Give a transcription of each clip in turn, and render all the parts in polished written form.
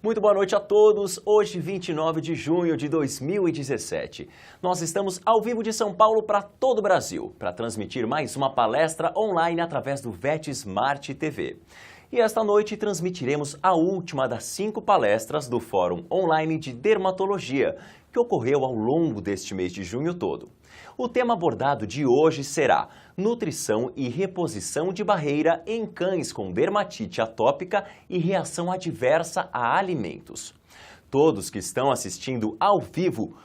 Muito boa noite a todos. Hoje, 29 de junho de 2017. Nós estamos ao vivo de São Paulo para todo o Brasil, para transmitir mais uma palestra online através do VET Smart TV. E esta noite transmitiremos a última das 5 palestras do Fórum Online de Dermatologia, que ocorreu ao longo deste mês de junho todo. O tema abordado de hoje será nutrição e reposição de barreira em cães com dermatite atópica e reação adversa a alimentos. Todos que estão assistindo ao vivo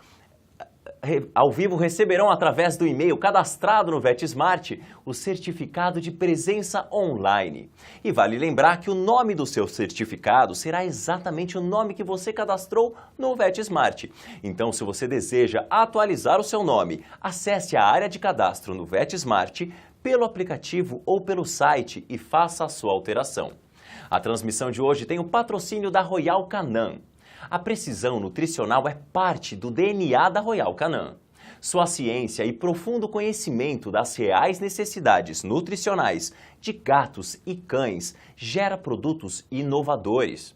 receberão através do e-mail cadastrado no VET Smart o certificado de presença online. E vale lembrar que o nome do seu certificado será exatamente o nome que você cadastrou no VET Smart. Então, se você deseja atualizar o seu nome, acesse a área de cadastro no VET Smart pelo aplicativo ou pelo site e faça a sua alteração. A transmissão de hoje tem o patrocínio da Royal Canin. A precisão nutricional é parte do DNA da Royal Canin. Sua ciência e profundo conhecimento das reais necessidades nutricionais de gatos e cães gera produtos inovadores.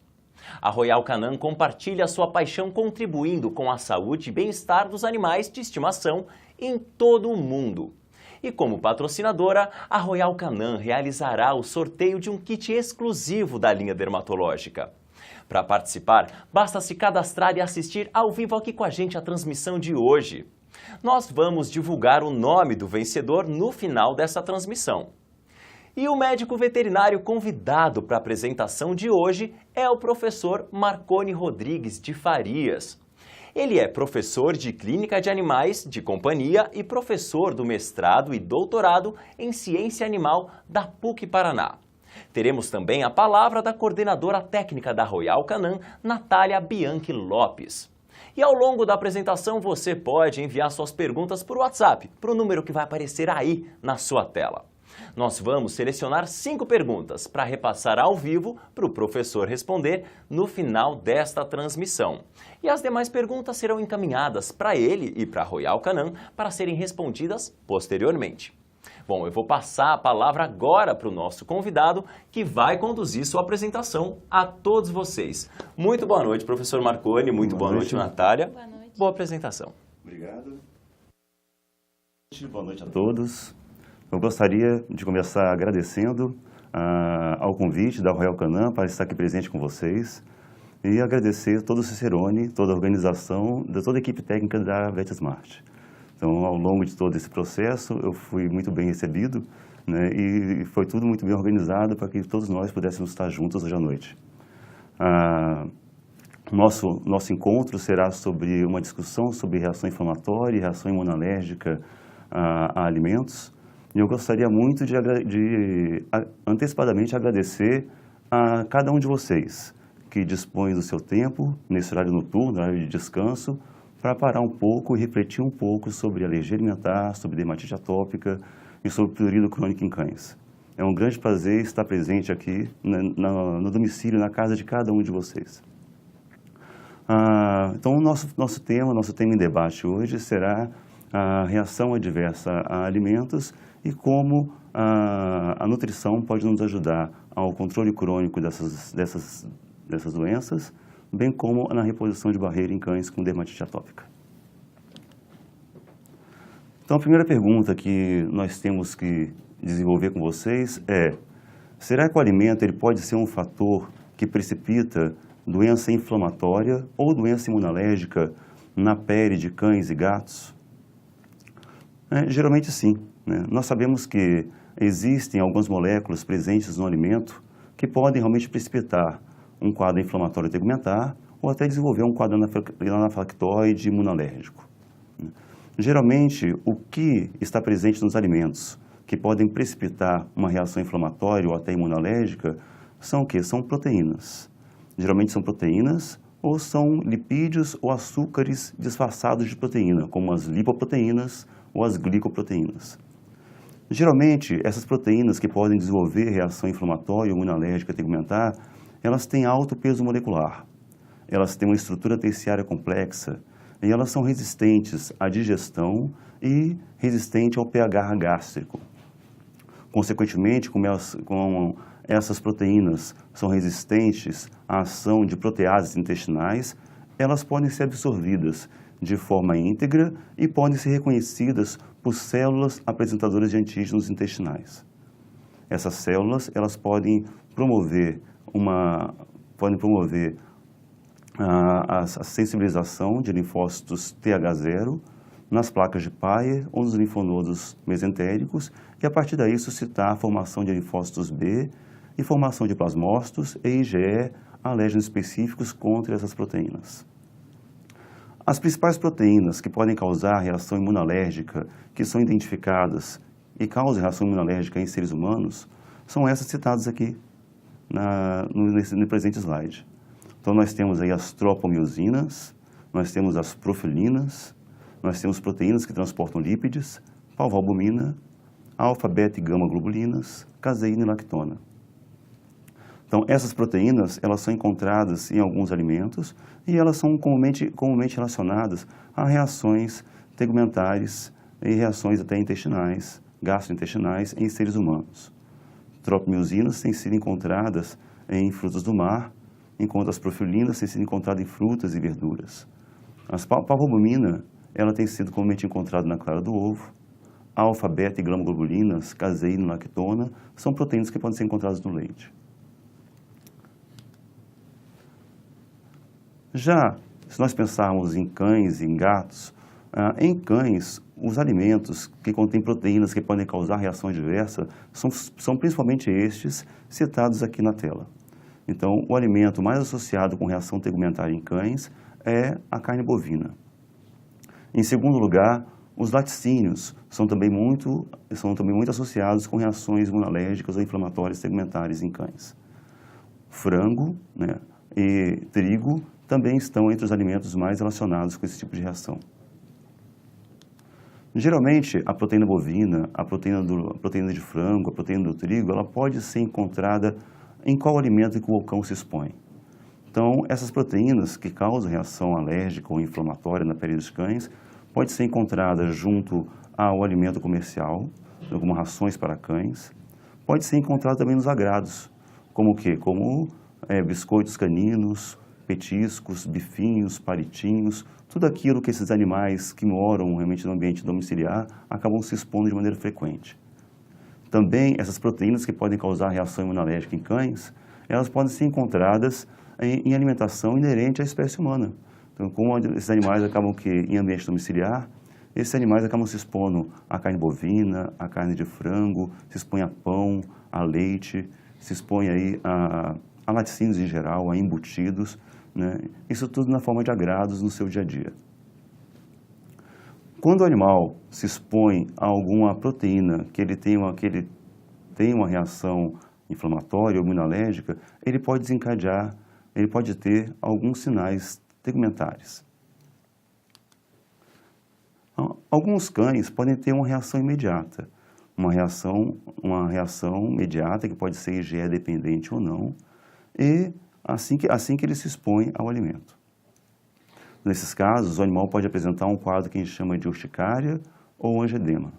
A Royal Canin compartilha sua paixão contribuindo com a saúde e bem-estar dos animais de estimação em todo o mundo. E como patrocinadora, a Royal Canin realizará o sorteio de um kit exclusivo da linha dermatológica. Para participar, basta se cadastrar e assistir ao vivo aqui com a gente a transmissão de hoje. Nós vamos divulgar o nome do vencedor no final dessa transmissão. E o médico veterinário convidado para a apresentação de hoje é o professor Marconi Rodrigues de Farias. Ele é professor de Clínica de Animais de Companhia e professor do mestrado e doutorado em Ciência Animal da PUC Paraná. Teremos também a palavra da coordenadora técnica da Royal Canin, Natália Bianchi Lopes. E ao longo da apresentação você pode enviar suas perguntas por WhatsApp, para o número que vai aparecer aí na sua tela. Nós vamos selecionar 5 perguntas para repassar ao vivo para o professor responder no final desta transmissão. E as demais perguntas serão encaminhadas para ele e para a Royal Canin para serem respondidas posteriormente. Bom, eu vou passar a palavra agora para o nosso convidado, que vai conduzir sua apresentação a todos vocês. Muito boa noite, professor Marconi. Muito boa noite, Natália. Boa noite. Boa apresentação. Obrigado. Boa noite a todos. Eu gostaria de começar agradecendo ao convite da Royal Canin para estar aqui presente com vocês e agradecer todo o Cicerone, toda a organização, toda a equipe técnica da VET Smart. Então, ao longo de todo esse processo, eu fui muito bem recebido, né, e foi tudo muito bem organizado para que todos nós pudéssemos estar juntos hoje à noite. Nosso encontro será sobre uma discussão sobre reação inflamatória e reação imunológica a alimentos. E eu gostaria muito de antecipadamente agradecer a cada um de vocês que dispõe do seu tempo, nesse horário noturno, no horário de descanso, para parar um pouco e refletir um pouco sobre alergia alimentar, sobre dermatite atópica e sobre prurido crônico em cães. É um grande prazer estar presente aqui no domicílio, na casa de cada um de vocês. Então, o nosso tema em debate hoje será a reação adversa a alimentos e como a nutrição pode nos ajudar ao controle crônico dessas doenças, bem como na reposição de barreira em cães com dermatite atópica. Então, a primeira pergunta que nós temos que desenvolver com vocês é: será que o alimento ele pode ser um fator que precipita doença inflamatória ou doença imunológica na pele de cães e gatos? Geralmente sim, né? Nós sabemos que existem algumas moléculas presentes no alimento que podem realmente precipitar um quadro inflamatório tegumentar ou até desenvolver um quadro anafilactoide imunológico. Geralmente, o que está presente nos alimentos que podem precipitar uma reação inflamatória ou até imunológica são o quê? São proteínas. Geralmente são proteínas ou são lipídios ou açúcares disfarçados de proteína, como as lipoproteínas ou as glicoproteínas. Geralmente, essas proteínas que podem desenvolver reação inflamatória ou imunológica tegumentar, elas têm alto peso molecular, elas têm uma estrutura terciária complexa e elas são resistentes à digestão e resistentes ao pH gástrico. Consequentemente, como essas proteínas são resistentes à ação de proteases intestinais, elas podem ser absorvidas de forma íntegra e podem ser reconhecidas por células apresentadoras de antígenos intestinais. Essas células, elas podem promover a sensibilização de linfócitos TH0 nas placas de Peyer ou nos linfonodos mesentéricos e, a partir daí, suscitar a formação de linfócitos B e formação de plasmócitos e IgE alérgenos específicos contra essas proteínas. As principais proteínas que podem causar reação imunolérgica, que são identificadas e causam reação imunolérgica em seres humanos, são essas citadas aqui no presente slide. Então, nós temos aí as tropomiosinas, nós temos as profilinas, nós temos proteínas que transportam lípides, palvalbumina, alfa, beta e gama globulinas, caseína e lactona. Então, essas proteínas, elas são encontradas em alguns alimentos e elas são comumente relacionadas a reações tegumentares e reações até intestinais, gastrointestinais em seres humanos. Tropomiosinas têm sido encontradas em frutos do mar, enquanto as profilinas têm sido encontradas em frutas e verduras. A palvalbumina, ela tem sido comumente encontrada na clara do ovo. Alfa, beta e gama globulinas, caseína e lactona são proteínas que podem ser encontradas no leite. Já, se nós pensarmos em cães e em gatos, em cães, os alimentos que contêm proteínas que podem causar reação adversa são principalmente estes citados aqui na tela. Então, o alimento mais associado com reação tegumentar em cães é a carne bovina. Em segundo lugar, os laticínios são também muito associados com reações imunolérgicas ou inflamatórias tegumentares em cães. Frango, e trigo também estão entre os alimentos mais relacionados com esse tipo de reação. Geralmente, a proteína bovina, a proteína de frango, a proteína do trigo, ela pode ser encontrada em qual alimento que o cão se expõe. Então, essas proteínas que causam reação alérgica ou inflamatória na pele dos cães pode ser encontrada junto ao alimento comercial, como rações para cães. Pode ser encontrada também nos agrados, como o quê? Como biscoitos caninos, petiscos, bifinhos, palitinhos, tudo aquilo que esses animais que moram realmente no ambiente domiciliar acabam se expondo de maneira frequente. Também essas proteínas que podem causar reação imunolérgica em cães, elas podem ser encontradas em alimentação inerente à espécie humana. Então, como esses animais acabam em ambiente domiciliar, esses animais acabam se expondo à carne bovina, à carne de frango, se expõem a pão, a leite, se expõem aí a laticínios em geral, a embutidos, Isso tudo na forma de agrados no seu dia a dia. Quando o animal se expõe a alguma proteína que ele tem uma reação inflamatória ou imunolérgica, ele pode desencadear, ele pode ter alguns sinais tegumentares. Alguns cães podem ter uma reação imediata, uma reação imediata que pode ser IgE dependente ou não, e assim que ele se expõe ao alimento. Nesses casos, o animal pode apresentar um quadro que a gente chama de urticária ou angedema.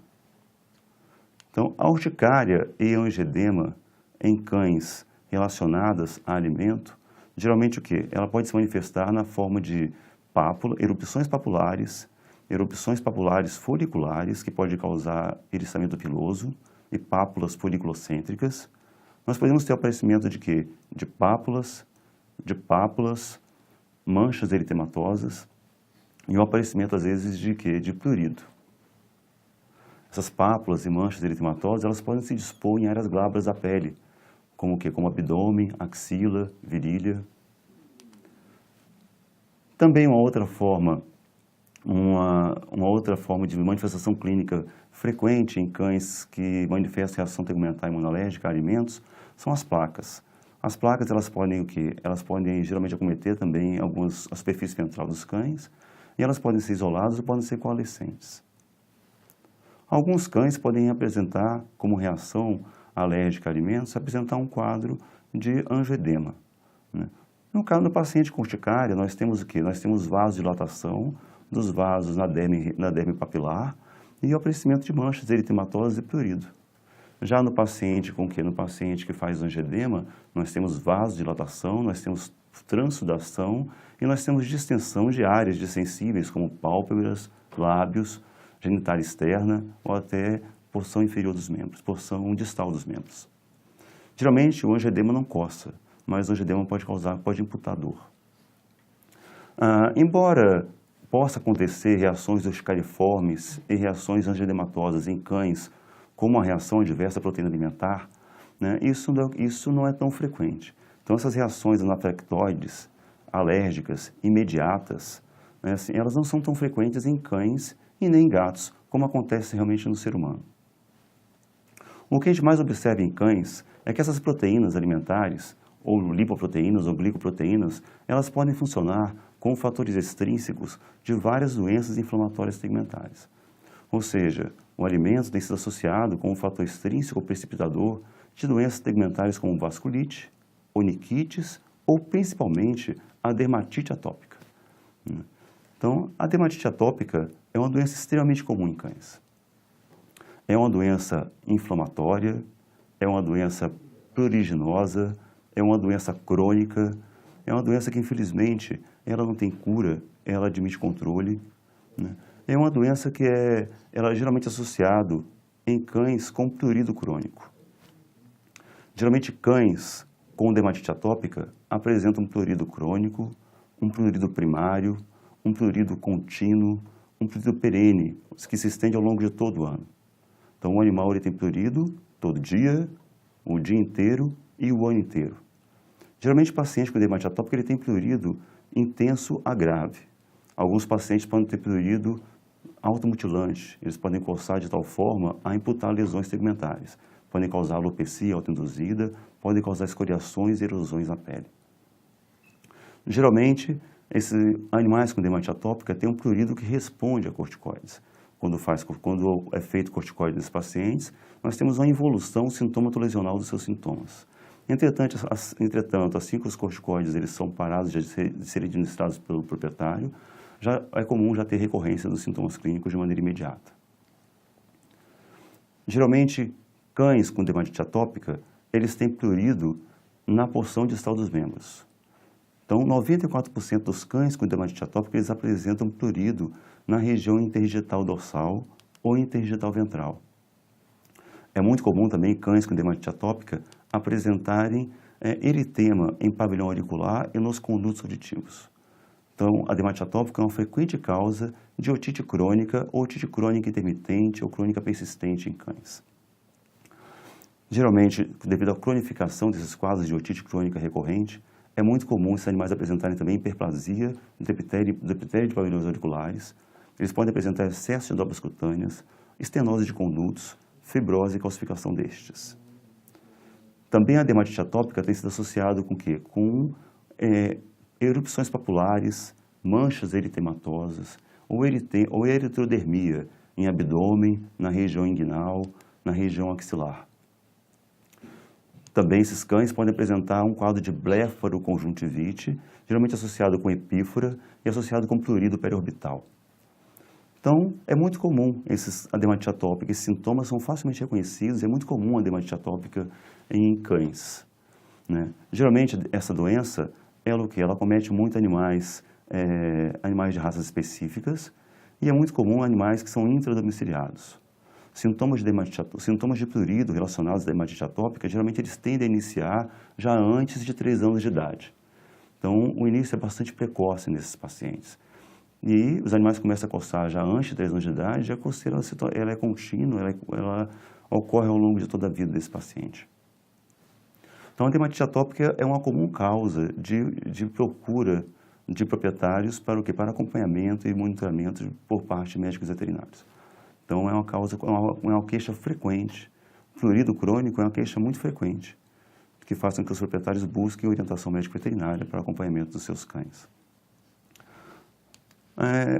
Então, a urticária e a angedema em cães relacionadas a alimento, geralmente o quê? Ela pode se manifestar na forma de erupções papulares foliculares, que pode causar eriçamento piloso, e pápulas foliculocêntricas. Nós podemos ter o aparecimento de quê? De pápulas, manchas eritematosas e o aparecimento, às vezes, de quê? De prurido. Essas pápulas e manchas eritematosas, elas podem se dispor em áreas glabras da pele, como o quê? Como abdômen, axila, virilha. Também uma outra forma de manifestação clínica frequente em cães que manifestam reação tegumentar imunolérgica a alimentos são as placas. As placas, elas podem o quê? Elas podem geralmente acometer também a superfície ventral dos cães e elas podem ser isoladas ou podem ser coalescentes. Alguns cães podem apresentar, como reação alérgica a alimentos, apresentar um quadro de angioedema. No caso do paciente com urticária, nós temos o quê? Nós temos vasodilatação dos vasos na derme papilar e o aparecimento de manchas eritematosas e prurido. Já no paciente com que? No paciente que faz angedema, nós temos vasodilatação, nós temos transsudação e nós temos distensão de áreas de sensíveis como pálpebras, lábios, genitália externa ou até porção inferior dos membros, porção distal dos membros. Geralmente o angedema não coça, mas o angedema pode imputar dor. Embora possa acontecer reações urticariformes e reações angioedematosas em cães, como a reação adversa à proteína alimentar, né, isso não é tão frequente. Então, essas reações anafilatóides, alérgicas, imediatas, né, assim, elas não são tão frequentes em cães e nem em gatos, como acontece realmente no ser humano. O que a gente mais observa em cães é que essas proteínas alimentares, ou lipoproteínas ou glicoproteínas, elas podem funcionar como fatores extrínsecos de várias doenças inflamatórias tegmentares. Ou seja, o alimento tem sido associado com um fator extrínseco precipitador de doenças tegmentares como vasculite, oniquites ou principalmente a dermatite atópica. Então, a dermatite atópica é uma doença extremamente comum em cães. É uma doença inflamatória, é uma doença pruriginosa, é uma doença crônica, é uma doença que, infelizmente, ela não tem cura, ela admite controle, né? É uma doença que ela é geralmente associada em cães com prurido crônico. Geralmente, cães com dermatite atópica apresentam um prurido crônico, um prurido primário, um prurido contínuo, um prurido perene, que se estende ao longo de todo o ano. Então, o animal ele tem prurido todo dia, o dia inteiro e o ano inteiro. Geralmente, o paciente com dermatite atópica ele tem prurido intenso a grave. Alguns pacientes podem ter prurido automutilante, eles podem coçar de tal forma a imputar lesões tegmentares. Podem causar alopecia autoinduzida, podem causar escoriações e erosões na pele. Geralmente, esses animais com dermatite atópica têm um prurido que responde a corticoides. Quando é feito corticoide nesses pacientes, nós temos uma involução sintomatolesional dos seus sintomas. Entretanto, assim que os corticoides eles são parados de serem administrados pelo proprietário, já é comum ter recorrência dos sintomas clínicos de maneira imediata. Geralmente, cães com dermatite atópica, eles têm prurido na porção distal dos membros. Então, 94% dos cães com dermatite atópica, eles apresentam prurido na região interdigital dorsal ou interdigital ventral. É muito comum também cães com dermatite atópica apresentarem eritema em pavilhão auricular e nos condutos auditivos. Então, a dermatite atópica é uma frequente causa de otite crônica ou otite crônica intermitente ou crônica persistente em cães. Geralmente, devido à cronificação desses quadros de otite crônica recorrente, é muito comum esses animais apresentarem também hiperplasia do epitério de pavilhões auriculares. Eles podem apresentar excesso de dobras cutâneas, estenose de condutos, fibrose e calcificação destes. Também a dermatite atópica tem sido associada com o quê? Com erupções papulares, manchas eritematosas ou eritrodermia em abdômen, na região inguinal, na região axilar. Também esses cães podem apresentar um quadro de blefaroconjuntivite, geralmente associado com epífora e associado com prurido periorbital. Então, é muito comum a dermatite atópica, esses sintomas são facilmente reconhecidos, é muito comum a dermatite atópica em cães, né? Geralmente, essa doença, ela comete muito animais de raças específicas e é muito comum animais que são intradomiciliados. Sintomas de prurido relacionados à dermatite atópica, geralmente eles tendem a iniciar já antes de 3 anos de idade. Então, o início é bastante precoce nesses pacientes. E os animais começam a coçar já antes de 3 anos de idade, e a coceira ela é contínua, ela ocorre ao longo de toda a vida desse paciente. Então, a dermatite atópica é uma comum causa de procura de proprietários para o quê? Para acompanhamento e monitoramento por parte de médicos veterinários. Então, é uma queixa frequente. O prurido crônico é uma queixa muito frequente, que faz com que os proprietários busquem orientação médico-veterinária para acompanhamento dos seus cães.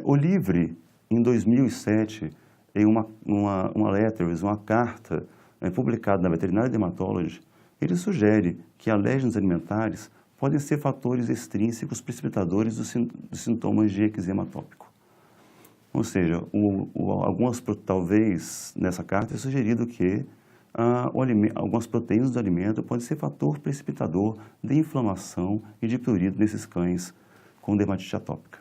O Livre, em 2007, em uma carta publicada na Veterinary Dermatology, ele sugere que alérgenos alimentares podem ser fatores extrínsecos precipitadores dos sintomas de eczema atópico. Ou seja, talvez nessa carta é sugerido que algumas proteínas do alimento podem ser fator precipitador de inflamação e de prurido nesses cães com dermatite atópica.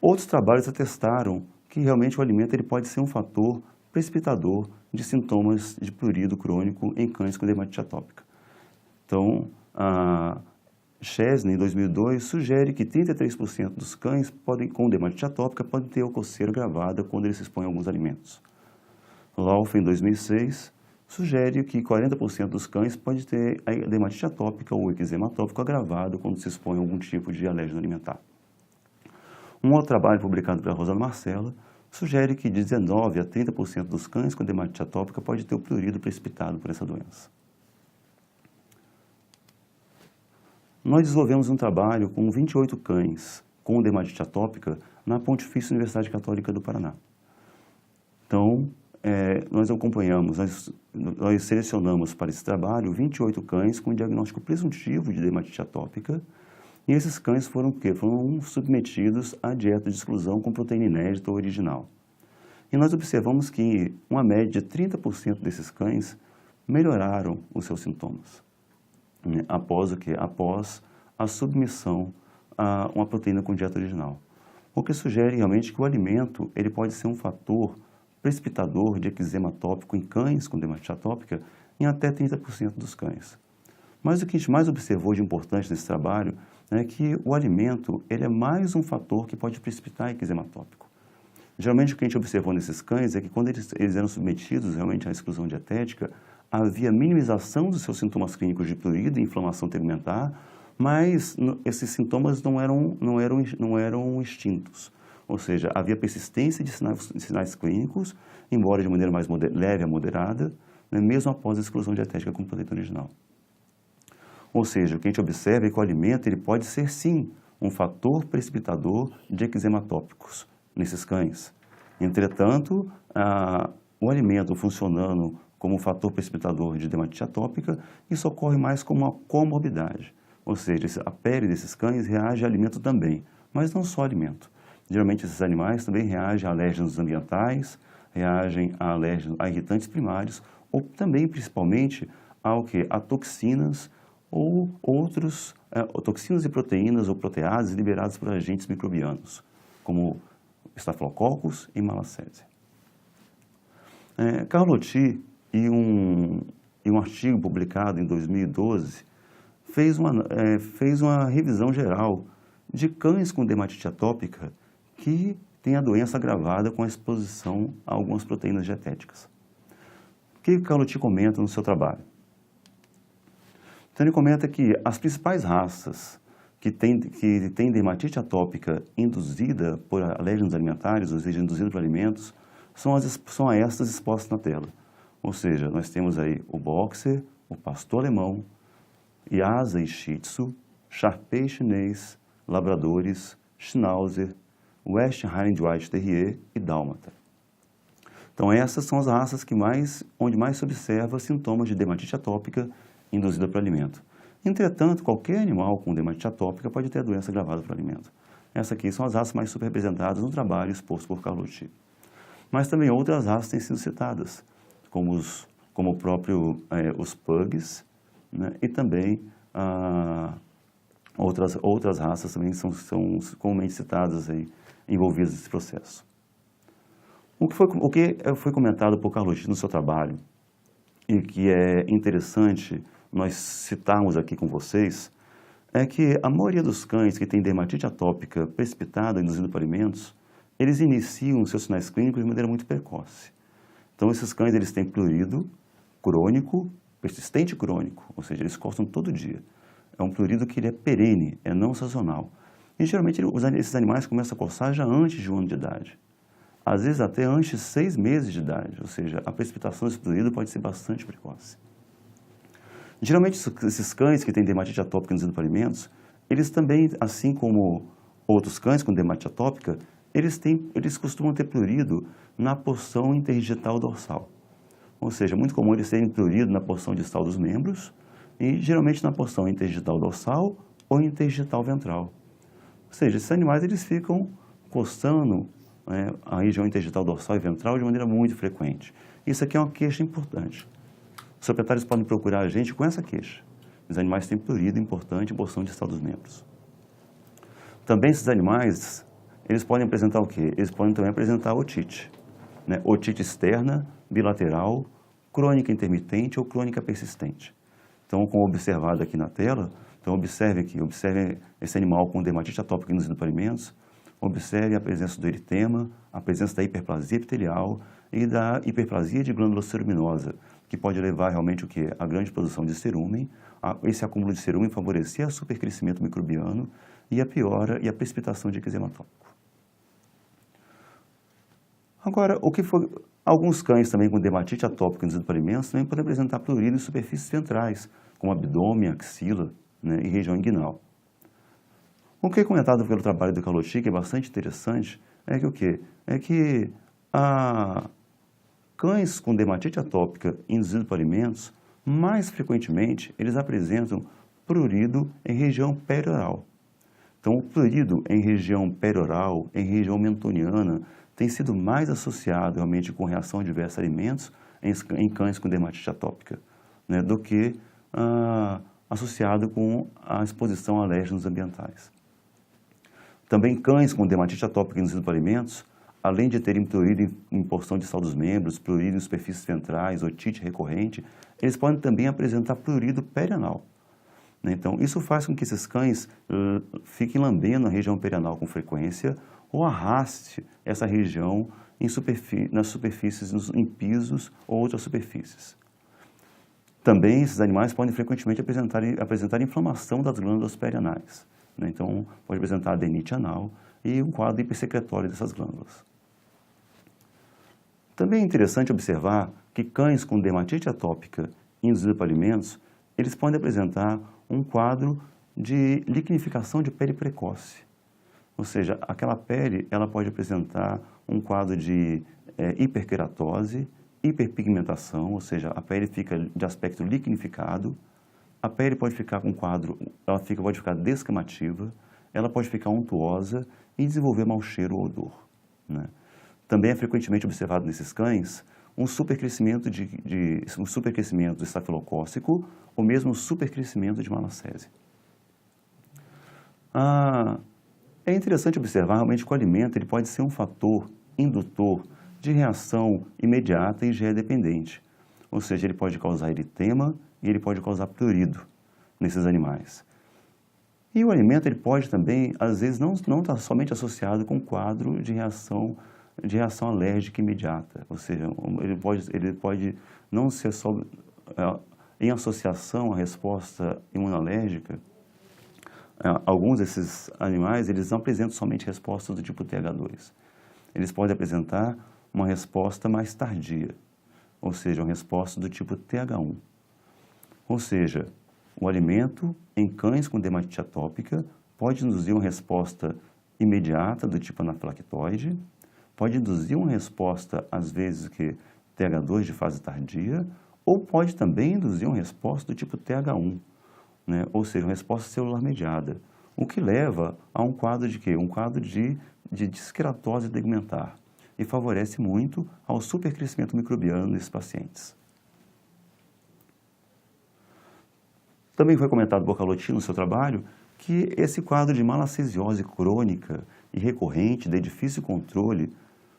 Outros trabalhos atestaram que realmente o alimento ele pode ser um fator precipitador de sintomas de prurido crônico em cães com dermatite atópica. Então, Chesney, em 2002, sugere que 33% dos cães com dermatite atópica podem ter a coceira agravada quando eles se expõem a alguns alimentos. Lauf, em 2006, sugere que 40% dos cães podem ter a dermatite atópica ou eczema atópico agravado quando se expõem a algum tipo de alérgeno alimentar. Um outro trabalho publicado pela Rosana Marcella sugere que de 19% a 30% dos cães com dermatite atópica pode ter o prurido precipitado por essa doença. Nós desenvolvemos um trabalho com 28 cães com dermatite atópica na Pontifícia Universidade Católica do Paraná. Então, nós acompanhamos, nós selecionamos para esse trabalho 28 cães com diagnóstico presuntivo de dermatite atópica, e esses cães foram o quê? Foram submetidos à dieta de exclusão com proteína inédita ou original. E nós observamos que uma média de 30% desses cães melhoraram os seus sintomas. Após o quê? Após a submissão a uma proteína com dieta original. O que sugere realmente que o alimento ele pode ser um fator precipitador de eczema atópico em cães com dermatite atópica em até 30% dos cães. Mas o que a gente mais observou de importante nesse trabalho é que o alimento ele é mais um fator que pode precipitar eczema atópico. Geralmente o que a gente observou nesses cães é que quando eles eram submetidos realmente à exclusão dietética, havia minimização dos seus sintomas clínicos de prurido e inflamação tegumentar, mas esses sintomas não eram extintos. Ou seja, havia persistência de sinais clínicos, embora de maneira mais leve a moderada, né, mesmo após a exclusão dietética com proteína original. Ou seja, o que a gente observa é que o alimento ele pode ser, sim, um fator precipitador de eczema atópicos nesses cães. Entretanto, o alimento funcionando como um fator precipitador de dermatite atópica, isso ocorre mais como uma comorbidade. Ou seja, a pele desses cães reage a alimento também, mas não só alimento. Geralmente esses animais também reagem a alérgenos ambientais, reagem a irritantes primários, ou também, principalmente, a toxinas ou toxinas e proteínas ou proteases liberadas por agentes microbianos, como estafilococcus e malacésia. Carlotti, em um artigo publicado em 2012, fez uma revisão geral de cães com dermatite atópica que têm a doença agravada com a exposição a algumas proteínas dietéticas. O que Carlotti comenta no seu trabalho? Então ele comenta que as principais raças que têm dermatite atópica induzida por alérgenos alimentares, ou seja, induzida por alimentos, são estas expostas na tela. Ou seja, nós temos aí o Boxer, o Pastor Alemão, Lhasa e Shih Tzu, Shar-Pei chinês, Labradores, Schnauzer, West Highland White Terrier e Dálmata. Então essas são as raças onde mais se observa sintomas de dermatite atópica induzida por alimento. Entretanto, qualquer animal com dermatite atópica pode ter a doença agravada por alimento. Essas aqui são as raças mais superrepresentadas no trabalho exposto por Carlotti. Mas também outras raças têm sido citadas, como os pugs, né, e também outras raças também são comumente citadas aí, envolvidas nesse processo. O que foi comentado por Carlotti no seu trabalho, e que é interessante nós citarmos aqui com vocês, é que a maioria dos cães que têm dermatite atópica precipitada induzindo por alimentos, eles iniciam seus sinais clínicos de maneira muito precoce. Então esses cães eles têm prurido crônico, persistente crônico, ou seja, eles coçam todo dia. É um prurido que ele é perene, é não sazonal. E geralmente esses animais começam a coçar já antes de 1 ano de idade. Às vezes até antes de 6 meses de idade, ou seja, a precipitação desse prurido pode ser bastante precoce. Geralmente esses cães que têm dermatite atópica induzindo por alimentos, eles também, assim como outros cães com dermatite atópica, eles costumam ter prurido na porção interdigital dorsal. Ou seja, é muito comum eles terem prurido na porção distal dos membros e geralmente na porção interdigital dorsal ou interdigital ventral. Ou seja, esses animais eles ficam coçando, né, a região interdigital dorsal e ventral de maneira muito frequente. Isso aqui é uma queixa importante. Os proprietários podem procurar a gente com essa queixa. Os animais têm prurido importante em porção distal dos membros. Também esses animais, eles podem apresentar o quê? Eles podem também apresentar otite, né? Otite externa, bilateral, crônica intermitente ou crônica persistente. Então, como observado aqui na tela, então observe aqui, observe esse animal com dermatite atópica induzida por alimentos, observe a presença do eritema, a presença da hiperplasia epitelial e da hiperplasia de glândula ceruminosa, que pode levar realmente o quê? A grande produção de cerúmen, esse acúmulo de cerúmen favorecer o supercrescimento microbiano e a piora e a precipitação de eczema atópico. Agora, alguns cães também com dermatite atópica induzida por alimentos também podem apresentar prurido em superfícies ventrais, como abdômen, axila, né, e região inguinal. O que é comentado pelo trabalho do Calotti, que é bastante interessante, é que o quê? É que cães com dermatite atópica induzida por alimentos, mais frequentemente, eles apresentam prurido em região perioral. Então, o prurido em região perioral, em região mentoniana, tem sido mais associado realmente com reação adversa a alimentos em cães com dermatite atópica, né, do que associado com a exposição a alérgenos ambientais. Também cães com dermatite atópica induzida por alimentos, além de terem prurido em porção distal dos membros, prurido em superfícies ventrais, otite recorrente, eles podem também apresentar prurido perianal. Então, isso faz com que esses cães fiquem lambendo a região perianal com frequência ou arraste essa região nas superfícies, em pisos ou outras superfícies. Também esses animais podem frequentemente apresentar inflamação das glândulas perianais. Então, pode apresentar adenite anal e um quadro hipersecretório dessas glândulas. Também é interessante observar que cães com dermatite atópica induzida por alimentos, eles podem apresentar um quadro de liquenificação de pele precoce. Ou seja, aquela pele ela pode apresentar um quadro de hiperqueratose, hiperpigmentação, ou seja, a pele fica de aspecto liquenificado, a pele pode ficar com quadro, pode ficar descamativa, ela pode ficar untuosa e desenvolver mau cheiro ou odor, né? Também é frequentemente observado nesses cães um supercrescimento do estafilocócico ou mesmo um supercrescimento de malacese. É interessante observar realmente que o alimento ele pode ser um fator indutor de reação imediata e IgE-dependente. Ou seja, ele pode causar eritema e ele pode causar prurido nesses animais. E o alimento ele pode também, às vezes, não estar somente associado com um quadro de reação alérgica imediata. Ou seja, ele pode não ser só em associação à resposta imunológica. Alguns desses animais, eles não apresentam somente respostas do tipo TH2. Eles podem apresentar uma resposta mais tardia, ou seja, uma resposta do tipo TH1. Ou seja, o alimento em cães com dermatite atópica pode induzir uma resposta imediata do tipo anafilactoide, pode induzir uma resposta, às vezes, TH2 de fase tardia, ou pode também induzir uma resposta do tipo TH1, né? Ou seja, uma resposta celular mediada, o que leva a um quadro de quê? Um quadro de disqueratose tegumentar e favorece muito ao supercrescimento microbiano nesses pacientes. Também foi comentado por Calotti no seu trabalho que esse quadro de malacesiose crônica e recorrente de difícil controle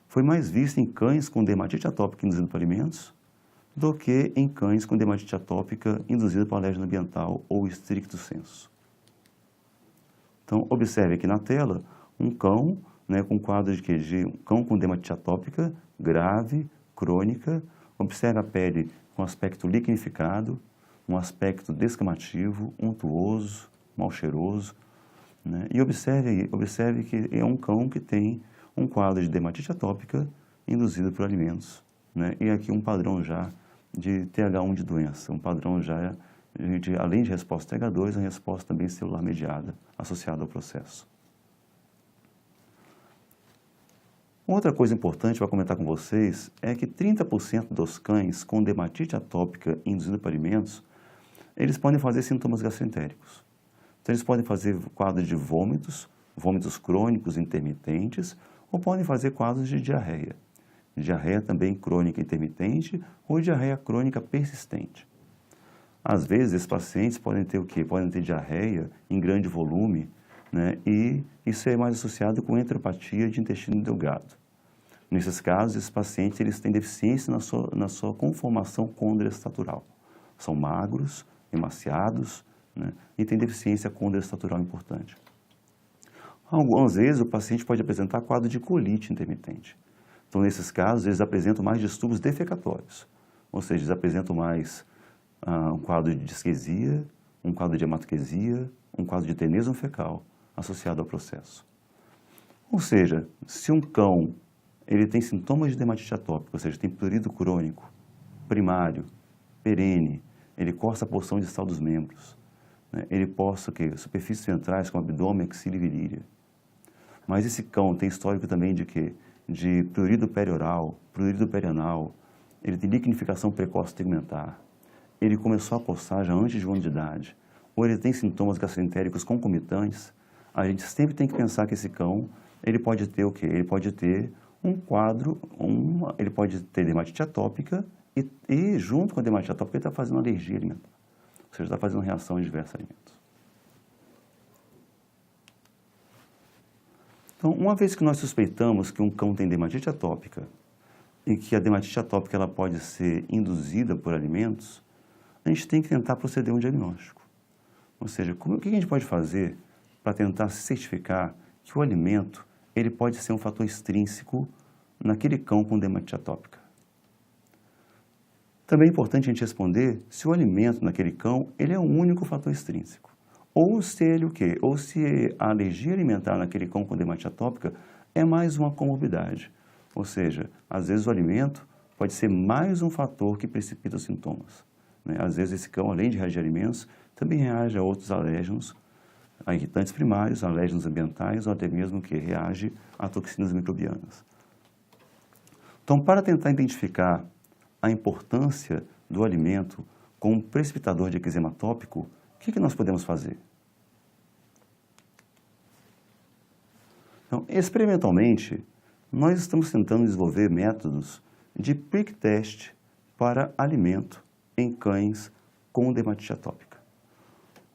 foi mais visto em cães com dermatite atópica induzida por alimentos do que em cães com dermatite atópica induzida por alérgeno ambiental ou stricto sensu. Então, observe aqui na tela um cão, né, com quadro de um cão com dermatite atópica grave, crônica. Observe a pele com aspecto liquenificado, um aspecto descamativo, untuoso, mal cheiroso, né? E observe que é um cão que tem um quadro de dermatite atópica induzida por alimentos, né? E aqui um padrão já de TH1 de doença, um padrão já além de resposta TH2, a resposta também celular mediada associada ao processo. Outra coisa importante para comentar com vocês é que 30% dos cães com dermatite atópica induzida por alimentos, eles podem fazer sintomas gastroentéricos. Então, eles podem fazer quadros de vômitos crônicos intermitentes, ou podem fazer quadros de diarreia. diarreia também crônica intermitente ou diarreia crônica persistente. Às vezes, esses pacientes podem ter o quê? Podem ter diarreia em grande volume, né? E isso é mais associado com enteropatia de intestino delgado. Nesses casos, esses pacientes eles têm deficiência na sua conformação condroestatural. São magros, emaciados, né? E têm deficiência condroestatural importante. Algumas vezes, o paciente pode apresentar quadro de colite intermitente. Então, nesses casos, eles apresentam mais distúrbios defecatórios, ou seja, eles apresentam mais um quadro de disquesia, um quadro de hematoquesia, um quadro de tenesmo fecal associado ao processo. Ou seja, se um cão ele tem sintomas de dermatite atópica, ou seja, tem prurido crônico, primário, perene, ele coça a porção distal dos membros, né? Ele coça superfícies ventrais como abdômen, axila e virilha. Mas esse cão tem histórico também de quê? De prurido perioral, prurido perianal, ele tem liquinificação precoce tegmentar, ele começou a coçar já antes de 1 ano de idade, ou ele tem sintomas gastroentéricos concomitantes, a gente sempre tem que pensar que esse cão, ele pode ter o quê? Ele pode ter um quadro, ele pode ter dermatite atópica e junto com a dermatite atópica ele está fazendo alergia alimentar, ou seja, está fazendo reação a diversos alimentos. Então, uma vez que nós suspeitamos que um cão tem dermatite atópica e que a dermatite atópica ela pode ser induzida por alimentos, a gente tem que tentar proceder a um diagnóstico. Ou seja, o que a gente pode fazer para tentar certificar que o alimento ele pode ser um fator extrínseco naquele cão com dermatite atópica? Também é importante a gente responder se o alimento naquele cão ele é o único fator extrínseco. Ou se ele o quê? Ou se a alergia alimentar naquele cão com dermatite atópica é mais uma comorbidade. Ou seja, às vezes o alimento pode ser mais um fator que precipita os sintomas, né? Às vezes esse cão, além de reagir a alimentos, também reage a outros alérgenos, a irritantes primários, a alérgenos ambientais ou até mesmo que reage a toxinas microbianas. Então, para tentar identificar a importância do alimento como precipitador de eczema atópico, o que nós podemos fazer? Então, experimentalmente, nós estamos tentando desenvolver métodos de prick test para alimento em cães com dermatite atópica.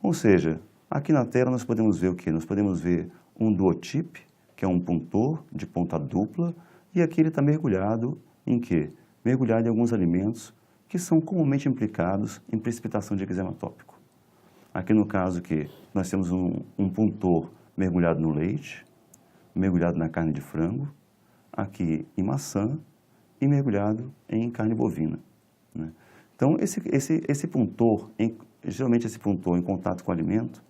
Ou seja, aqui na tela nós podemos ver o quê? Nós podemos ver um duotip, que é um puntor de ponta dupla, e aqui ele está mergulhado em quê? Mergulhado em alguns alimentos que são comumente implicados em precipitação de eczema atópico. Aqui no caso que nós temos um puntor mergulhado no leite, mergulhado na carne de frango, aqui em maçã e mergulhado em carne bovina, né? Então, esse puntor, geralmente esse puntor em contato com o alimento,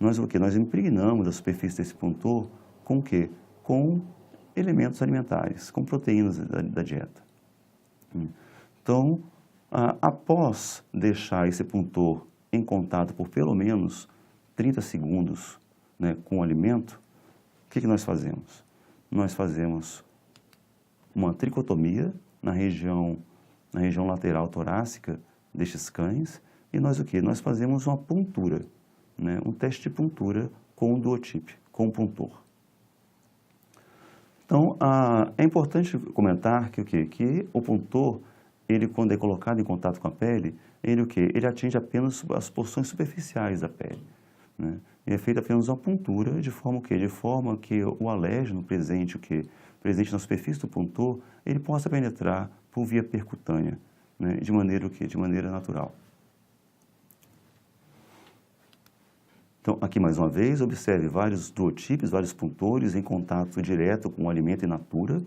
nós o quê? Nós impregnamos a superfície desse puntor com o quê? Com elementos alimentares, com proteínas da dieta. Então, após deixar esse puntor em contato por pelo menos 30 segundos, né, com o alimento, o que nós fazemos? Nós fazemos uma tricotomia na região lateral torácica destes cães e nós o quê? Nós fazemos uma puntura, né, um teste de puntura com o duotip, com o puntor. Então, é importante comentar que o quê? Que o puntor, ele quando é colocado em contato com a pele, ele o quê? Ele atinge apenas as porções superficiais da pele, né? E é feita apenas uma puntura de forma o quê? De forma que o alérgeno presente, o quê? Presente na superfície do puntor, ele possa penetrar por via percutânea, né? De maneira o quê? De maneira natural. Então, aqui mais uma vez, observe vários duotipes, vários puntores em contato direto com o alimento in natura,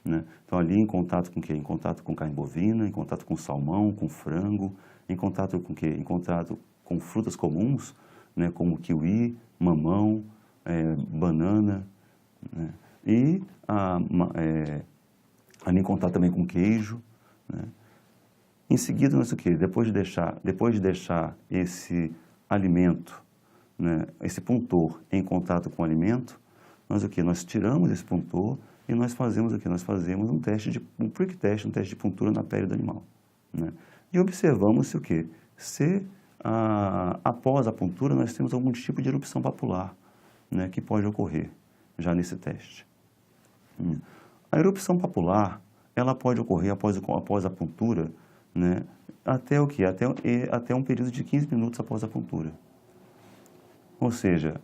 né? Então, ali em contato com o quê? Em contato com carne bovina, em contato com salmão, com frango, em contato com o quê? Em contato com frutas comuns, né? Como kiwi, mamão, banana, né? E ali em contato também com queijo, né? Em seguida, nós o quê? Depois de deixar esse alimento, né, esse puntor em contato com o alimento, nós o quê? Nós tiramos esse puntor e nós fazemos o quê? Nós fazemos um prick test, um teste de puntura na pele do animal, né? E observamos se o quê? Se após a puntura nós temos algum tipo de erupção papular, né, que pode ocorrer já nesse teste. A erupção papular, ela pode ocorrer após a puntura, né, até o quê? Até um período de 15 minutos após a puntura. Ou seja,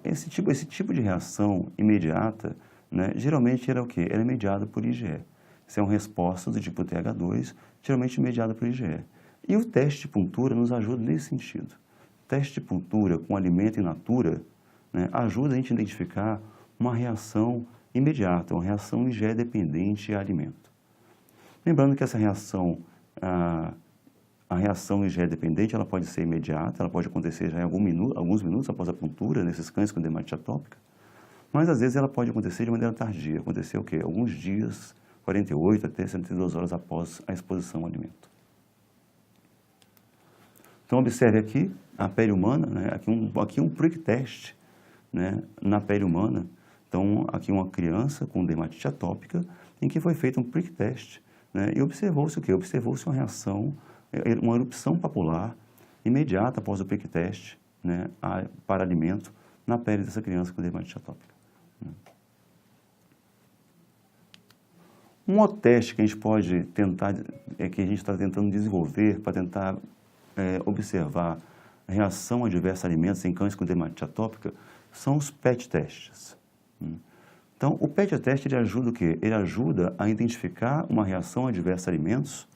esse tipo de reação imediata, né, geralmente era o quê? Era mediada por IgE. Isso é uma resposta do tipo TH2, geralmente mediada por IgE. E o teste de puntura nos ajuda nesse sentido. O teste de puntura com alimento in natura, né, ajuda a gente a identificar uma reação imediata, uma reação IgE dependente a alimento. Lembrando que essa reação, a reação IgE dependente, ela pode ser imediata, ela pode acontecer já em alguns minutos após a puntura, nesses cães com dermatite atópica, mas às vezes ela pode acontecer de maneira tardia, acontecer o quê? Alguns dias, 48 até 72 horas após a exposição ao alimento. Então observe aqui a pele humana, né? Aqui um prick test, né, na pele humana. Então aqui uma criança com dermatite atópica em que foi feito um prick test, né, e observou-se o quê? Observou-se uma reação, uma erupção papular imediata após o prick test, né, para alimento na pele dessa criança com dermatite atópica. Um outro teste que a gente pode tentar, que a gente está tentando desenvolver para tentar observar a reação a diversos alimentos em cães com dermatite atópica são os PET testes. Então, o PET teste ele ajuda o quê? Ele ajuda a identificar uma reação a diversos alimentos,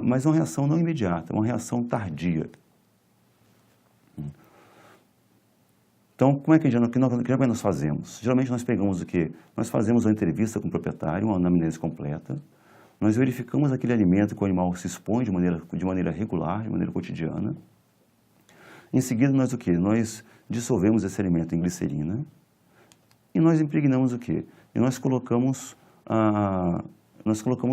mas uma reação não imediata, uma reação tardia. Então, como é que nós fazemos? Geralmente nós pegamos o quê? Nós fazemos uma entrevista com o proprietário, uma anamnese completa, nós verificamos aquele alimento que o animal se expõe de maneira regular, de maneira cotidiana. Em seguida, nós o quê? Nós dissolvemos esse alimento em glicerina e nós impregnamos o quê? E nós colocamos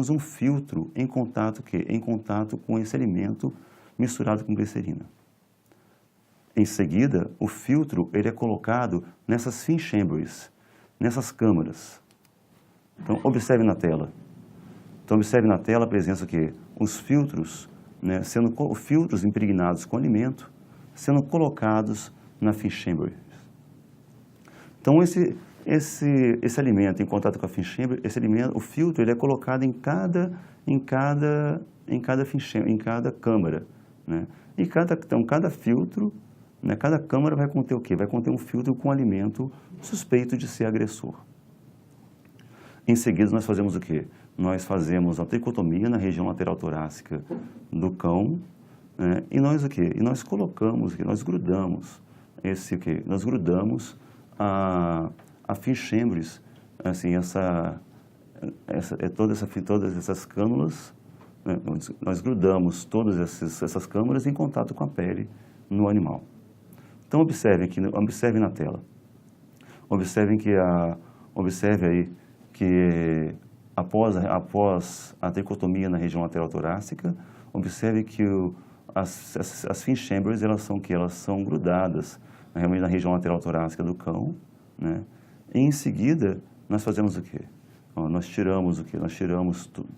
um filtro em contato, em contato com esse alimento misturado com glicerina. Em seguida, o filtro ele é colocado nessas fin chambers, nessas câmaras. Então, observe na tela. Então, observe na tela a presença que os filtros, né, filtros impregnados com alimento, sendo colocados na fin chamber. Então, esse alimento em contato com a fin chamber, o filtro ele é colocado em cada câmara, né? E cada filtro, né, cada câmara vai conter o quê? Vai conter um filtro com alimento suspeito de ser agressor. Em seguida, nós fazemos o quê? Nós fazemos a tricotomia na região lateral torácica do cão, né, e nós o quê? E nós colocamos, nós grudamos nós grudamos a fin chambers, assim, todas essas cânulas, né, nós grudamos todas essas câmaras em contato com a pele no animal. Então observe na tela. Observe aí que após a tricotomia na região lateral torácica, observe que as fin chambers elas são grudadas realmente na região lateral torácica do cão, né? E em seguida nós fazemos o quê? Nós tiramos o quê?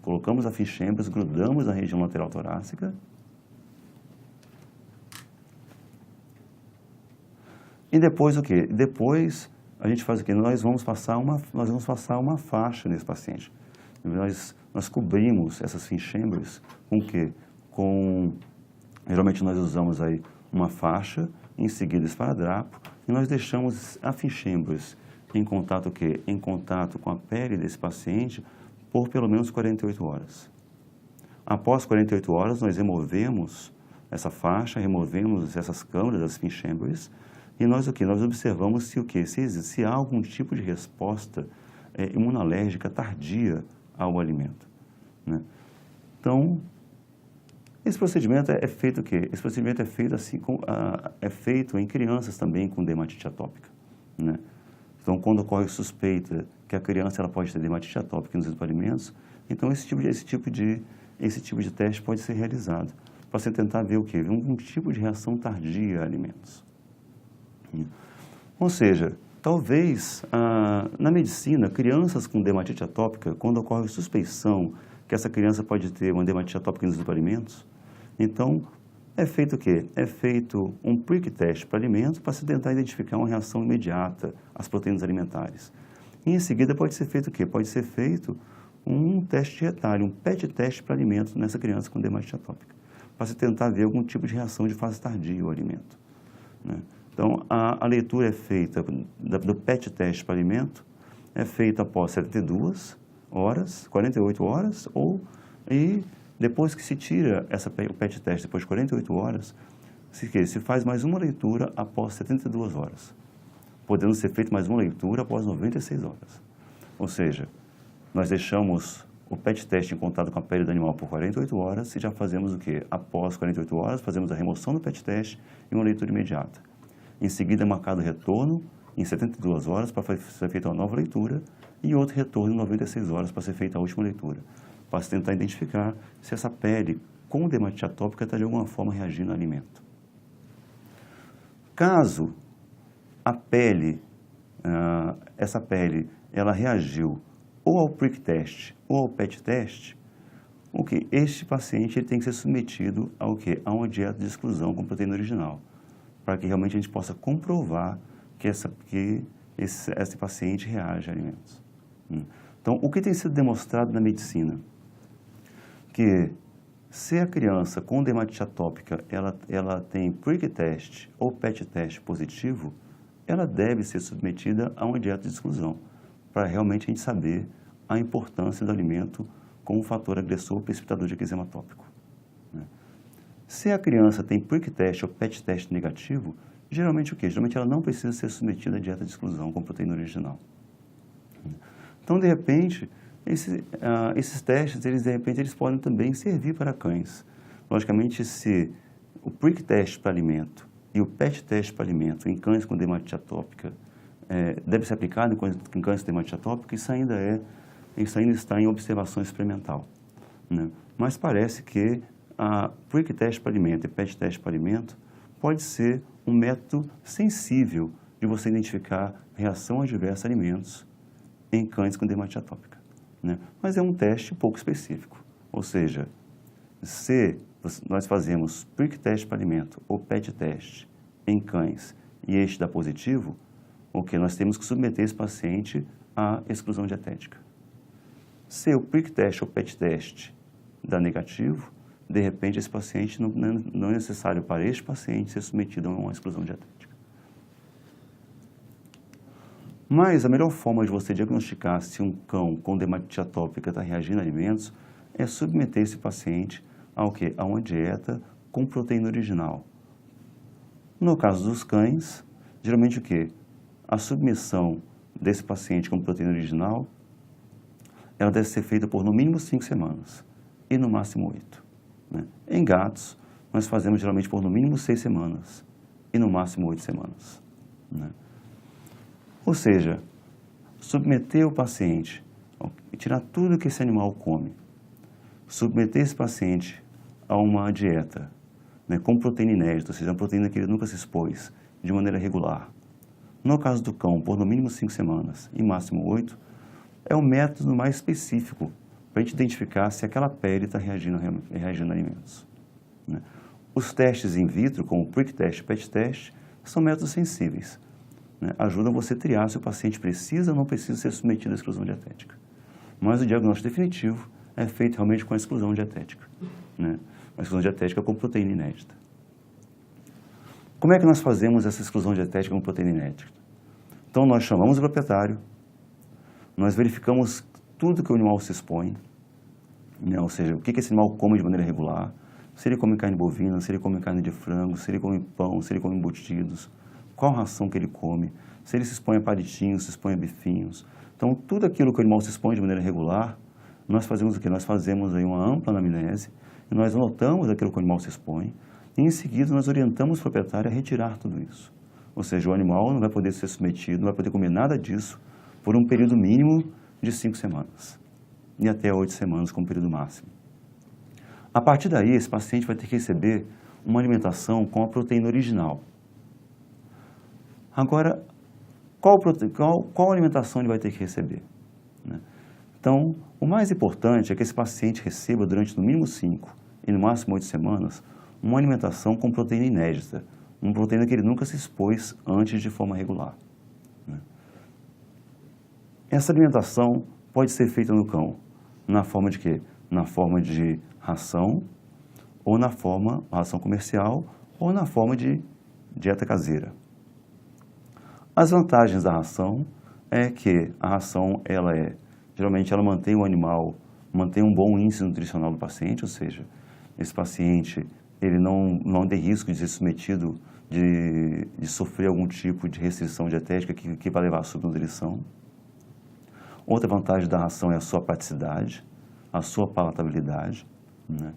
Colocamos a fin chambers, grudamos na região lateral torácica. E depois o quê? Depois a gente faz o quê? Nós vamos passar uma faixa nesse paciente. Nós cobrimos essas fin chambers com o quê? Geralmente nós usamos aí uma faixa, em seguida esparadrapo, e nós deixamos a fin chambers em contato o quê? Em contato com a pele desse paciente por pelo menos 48 horas. Após 48 horas, nós removemos essa faixa, removemos essas câmaras das fin chambers, e nós o quê? Nós observamos se há algum tipo de resposta imunológica tardia ao alimento, né? Então, esse procedimento é feito o quê? Esse procedimento é feito feito em crianças também com dermatite atópica, né? Então, quando ocorre suspeita que a criança ela pode ter dermatite atópica nos alimentos, então esse tipo de teste pode ser realizado para você tentar ver o quê? Um tipo de reação tardia a alimentos. Ou seja, talvez na medicina, crianças com dermatite atópica, quando ocorre suspeição que essa criança pode ter uma dermatite atópica nos alimentos, então é feito o quê? É feito um prick test para alimentos para se tentar identificar uma reação imediata às proteínas alimentares. E em seguida pode ser feito o quê? Pode ser feito um teste de retalho, um PET teste para alimento nessa criança com dermatite atópica, para se tentar ver algum tipo de reação de fase tardia ao alimento, né? Então, a leitura é feita do PET teste para alimento, é feita após 72 horas, 48 horas, e depois que se tira o PET teste, depois de 48 horas, se faz mais uma leitura após 72 horas, podendo ser feita mais uma leitura após 96 horas. Ou seja, nós deixamos o PET teste em contato com a pele do animal por 48 horas e já fazemos o quê? Após 48 horas, fazemos a remoção do PET teste e uma leitura imediata. Em seguida, é marcado o retorno em 72 horas para ser feita uma nova leitura e outro retorno em 96 horas para ser feita a última leitura, para se tentar identificar se essa pele com dermatite atópica está de alguma forma reagindo ao alimento. Caso a pele, essa pele, ela reagiu ou ao prick test ou ao PET test, este paciente ele tem que ser submetido ao quê? A uma dieta de exclusão com proteína original, para que realmente a gente possa comprovar que esse paciente reage a alimentos. Então, o que tem sido demonstrado na medicina? Que se a criança com dermatite atópica, ela tem prick test ou PET test positivo, ela deve ser submetida a uma dieta de exclusão, para realmente a gente saber a importância do alimento como fator agressor precipitador de eczema atópico, né? Se a criança tem prick test ou PET test negativo, geralmente o quê? Geralmente ela não precisa ser submetida à dieta de exclusão com proteína original. Então, de repente, esses testes, eles podem também servir para cães. Logicamente, se o prick test para alimento e o PET test para alimento em cães com dermatite atópica deve ser aplicado em cães com dermatite atópica, isso ainda está em observação experimental, né? Mas parece que a prick test para alimento e PET test para alimento pode ser um método sensível de você identificar reação adversa a alimentos em cães com dermatite atópica, né? Mas é um teste pouco específico, ou seja, se nós fazemos prick test para alimento ou PET test em cães e este dá positivo, nós temos que submeter esse paciente à exclusão dietética. Se o prick test ou PET test dá negativo, de repente esse paciente não é necessário para este paciente ser submetido a uma exclusão dietética. Mas a melhor forma de você diagnosticar se um cão com dermatite atópica está reagindo a alimentos é submeter esse paciente a uma dieta com proteína original. No caso dos cães, geralmente o quê? A submissão desse paciente com proteína original, ela deve ser feita por no mínimo 5 semanas e no máximo 8. Né? Em gatos, nós fazemos geralmente por no mínimo 6 semanas e no máximo 8 semanas. Né? Ou seja, submeter o paciente e tirar tudo que esse animal come, submeter esse paciente a uma dieta, né, com proteína inédita, ou seja, uma proteína que ele nunca se expôs, de maneira regular. No caso do cão, por no mínimo 5 semanas e máximo 8, é o método mais específico para a gente identificar se aquela pele está reagindo a alimentos. Né? Os testes in vitro, como o prick test e PET test, são métodos sensíveis. Né? Ajudam você a triar se o paciente precisa ou não precisa ser submetido à exclusão dietética. Mas o diagnóstico definitivo é feito realmente com a exclusão dietética. Né? A exclusão dietética com proteína inédita. Como é que nós fazemos essa exclusão dietética com proteína inédita? Então, nós chamamos o proprietário, nós verificamos tudo que o animal se expõe, né? Ou seja, o que esse animal come de maneira regular, se ele come carne bovina, se ele come carne de frango, se ele come pão, se ele come embutidos, qual ração que ele come, se ele se expõe a palitinhos, se expõe a bifinhos. Então, tudo aquilo que o animal se expõe de maneira regular, nós fazemos o quê? Nós fazemos aí uma ampla anamnese, e nós anotamos aquilo que o animal se expõe, e em seguida nós orientamos o proprietário a retirar tudo isso. Ou seja, o animal não vai poder ser submetido, não vai poder comer nada disso por um período mínimo de 5 semanas e até 8 semanas como período máximo. A partir daí, esse paciente vai ter que receber uma alimentação com a proteína original. Agora, qual alimentação ele vai ter que receber? Né? Então, o mais importante é que esse paciente receba durante no mínimo 5 e no máximo 8 semanas uma alimentação com proteína inédita, uma proteína que ele nunca se expôs antes de forma regular. Né? Essa alimentação pode ser feita no cão na forma de quê? Na forma de ração, ou na forma ração comercial, ou na forma de dieta caseira. As vantagens da ração é que a ração, geralmente ela mantém o animal, mantém um bom índice nutricional do paciente, ou seja, esse paciente ele não tem risco de ser submetido, de sofrer algum tipo de restrição dietética que vai levar à subnutrição. Outra vantagem da ração é a sua praticidade, a sua palatabilidade, né?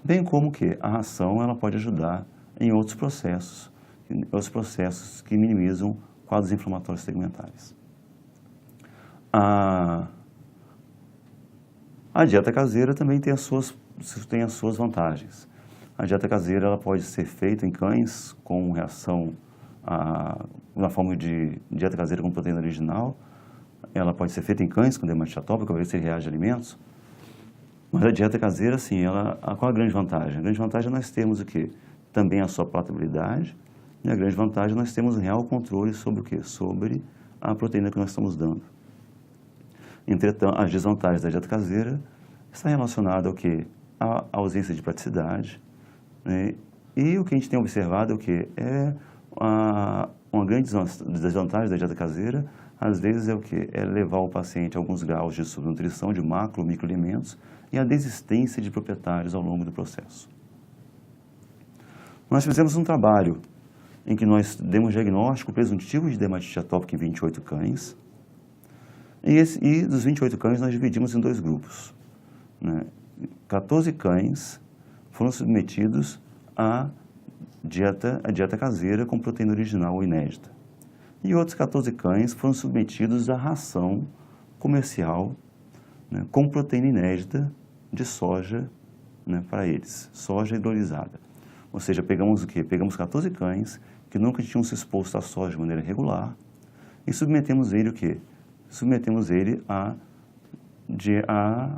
Bem como que a ração ela pode ajudar em outros processos que minimizam quadros inflamatórios segmentares. A dieta caseira também tem as suas vantagens. A dieta caseira ela pode ser feita em cães com reação na forma de dieta caseira com proteína original. Ela pode ser feita em cães com dermatite atópica, para ver se ele reage a alimentos. Mas a dieta caseira, sim, qual a grande vantagem? A grande vantagem é nós termos o quê? Também a sua palatabilidade, e a grande vantagem é nós temos um real controle sobre o quê? Sobre a proteína que nós estamos dando. Entretanto, as desvantagens da dieta caseira estão relacionadas ao quê? A ausência de praticidade, né? E o que a gente tem observado é o quê? Uma grande desvantagem da dieta caseira, às vezes é o quê? É levar o paciente a alguns graus de subnutrição, de macro ou microalimentos, e a desistência de proprietários ao longo do processo. Nós fizemos um trabalho em que nós demos diagnóstico presuntivo de dermatite atópica em 28 cães, e dos 28 cães nós dividimos em dois grupos, né? 14 cães foram submetidos à dieta caseira com proteína original ou inédita. E outros 14 cães foram submetidos à ração comercial, né, com proteína inédita de soja, né, para eles, soja hidrolisada. Ou seja, pegamos o quê? Pegamos 14 cães que nunca tinham se exposto à soja de maneira regular e submetemos ele o quê? Submetemos ele à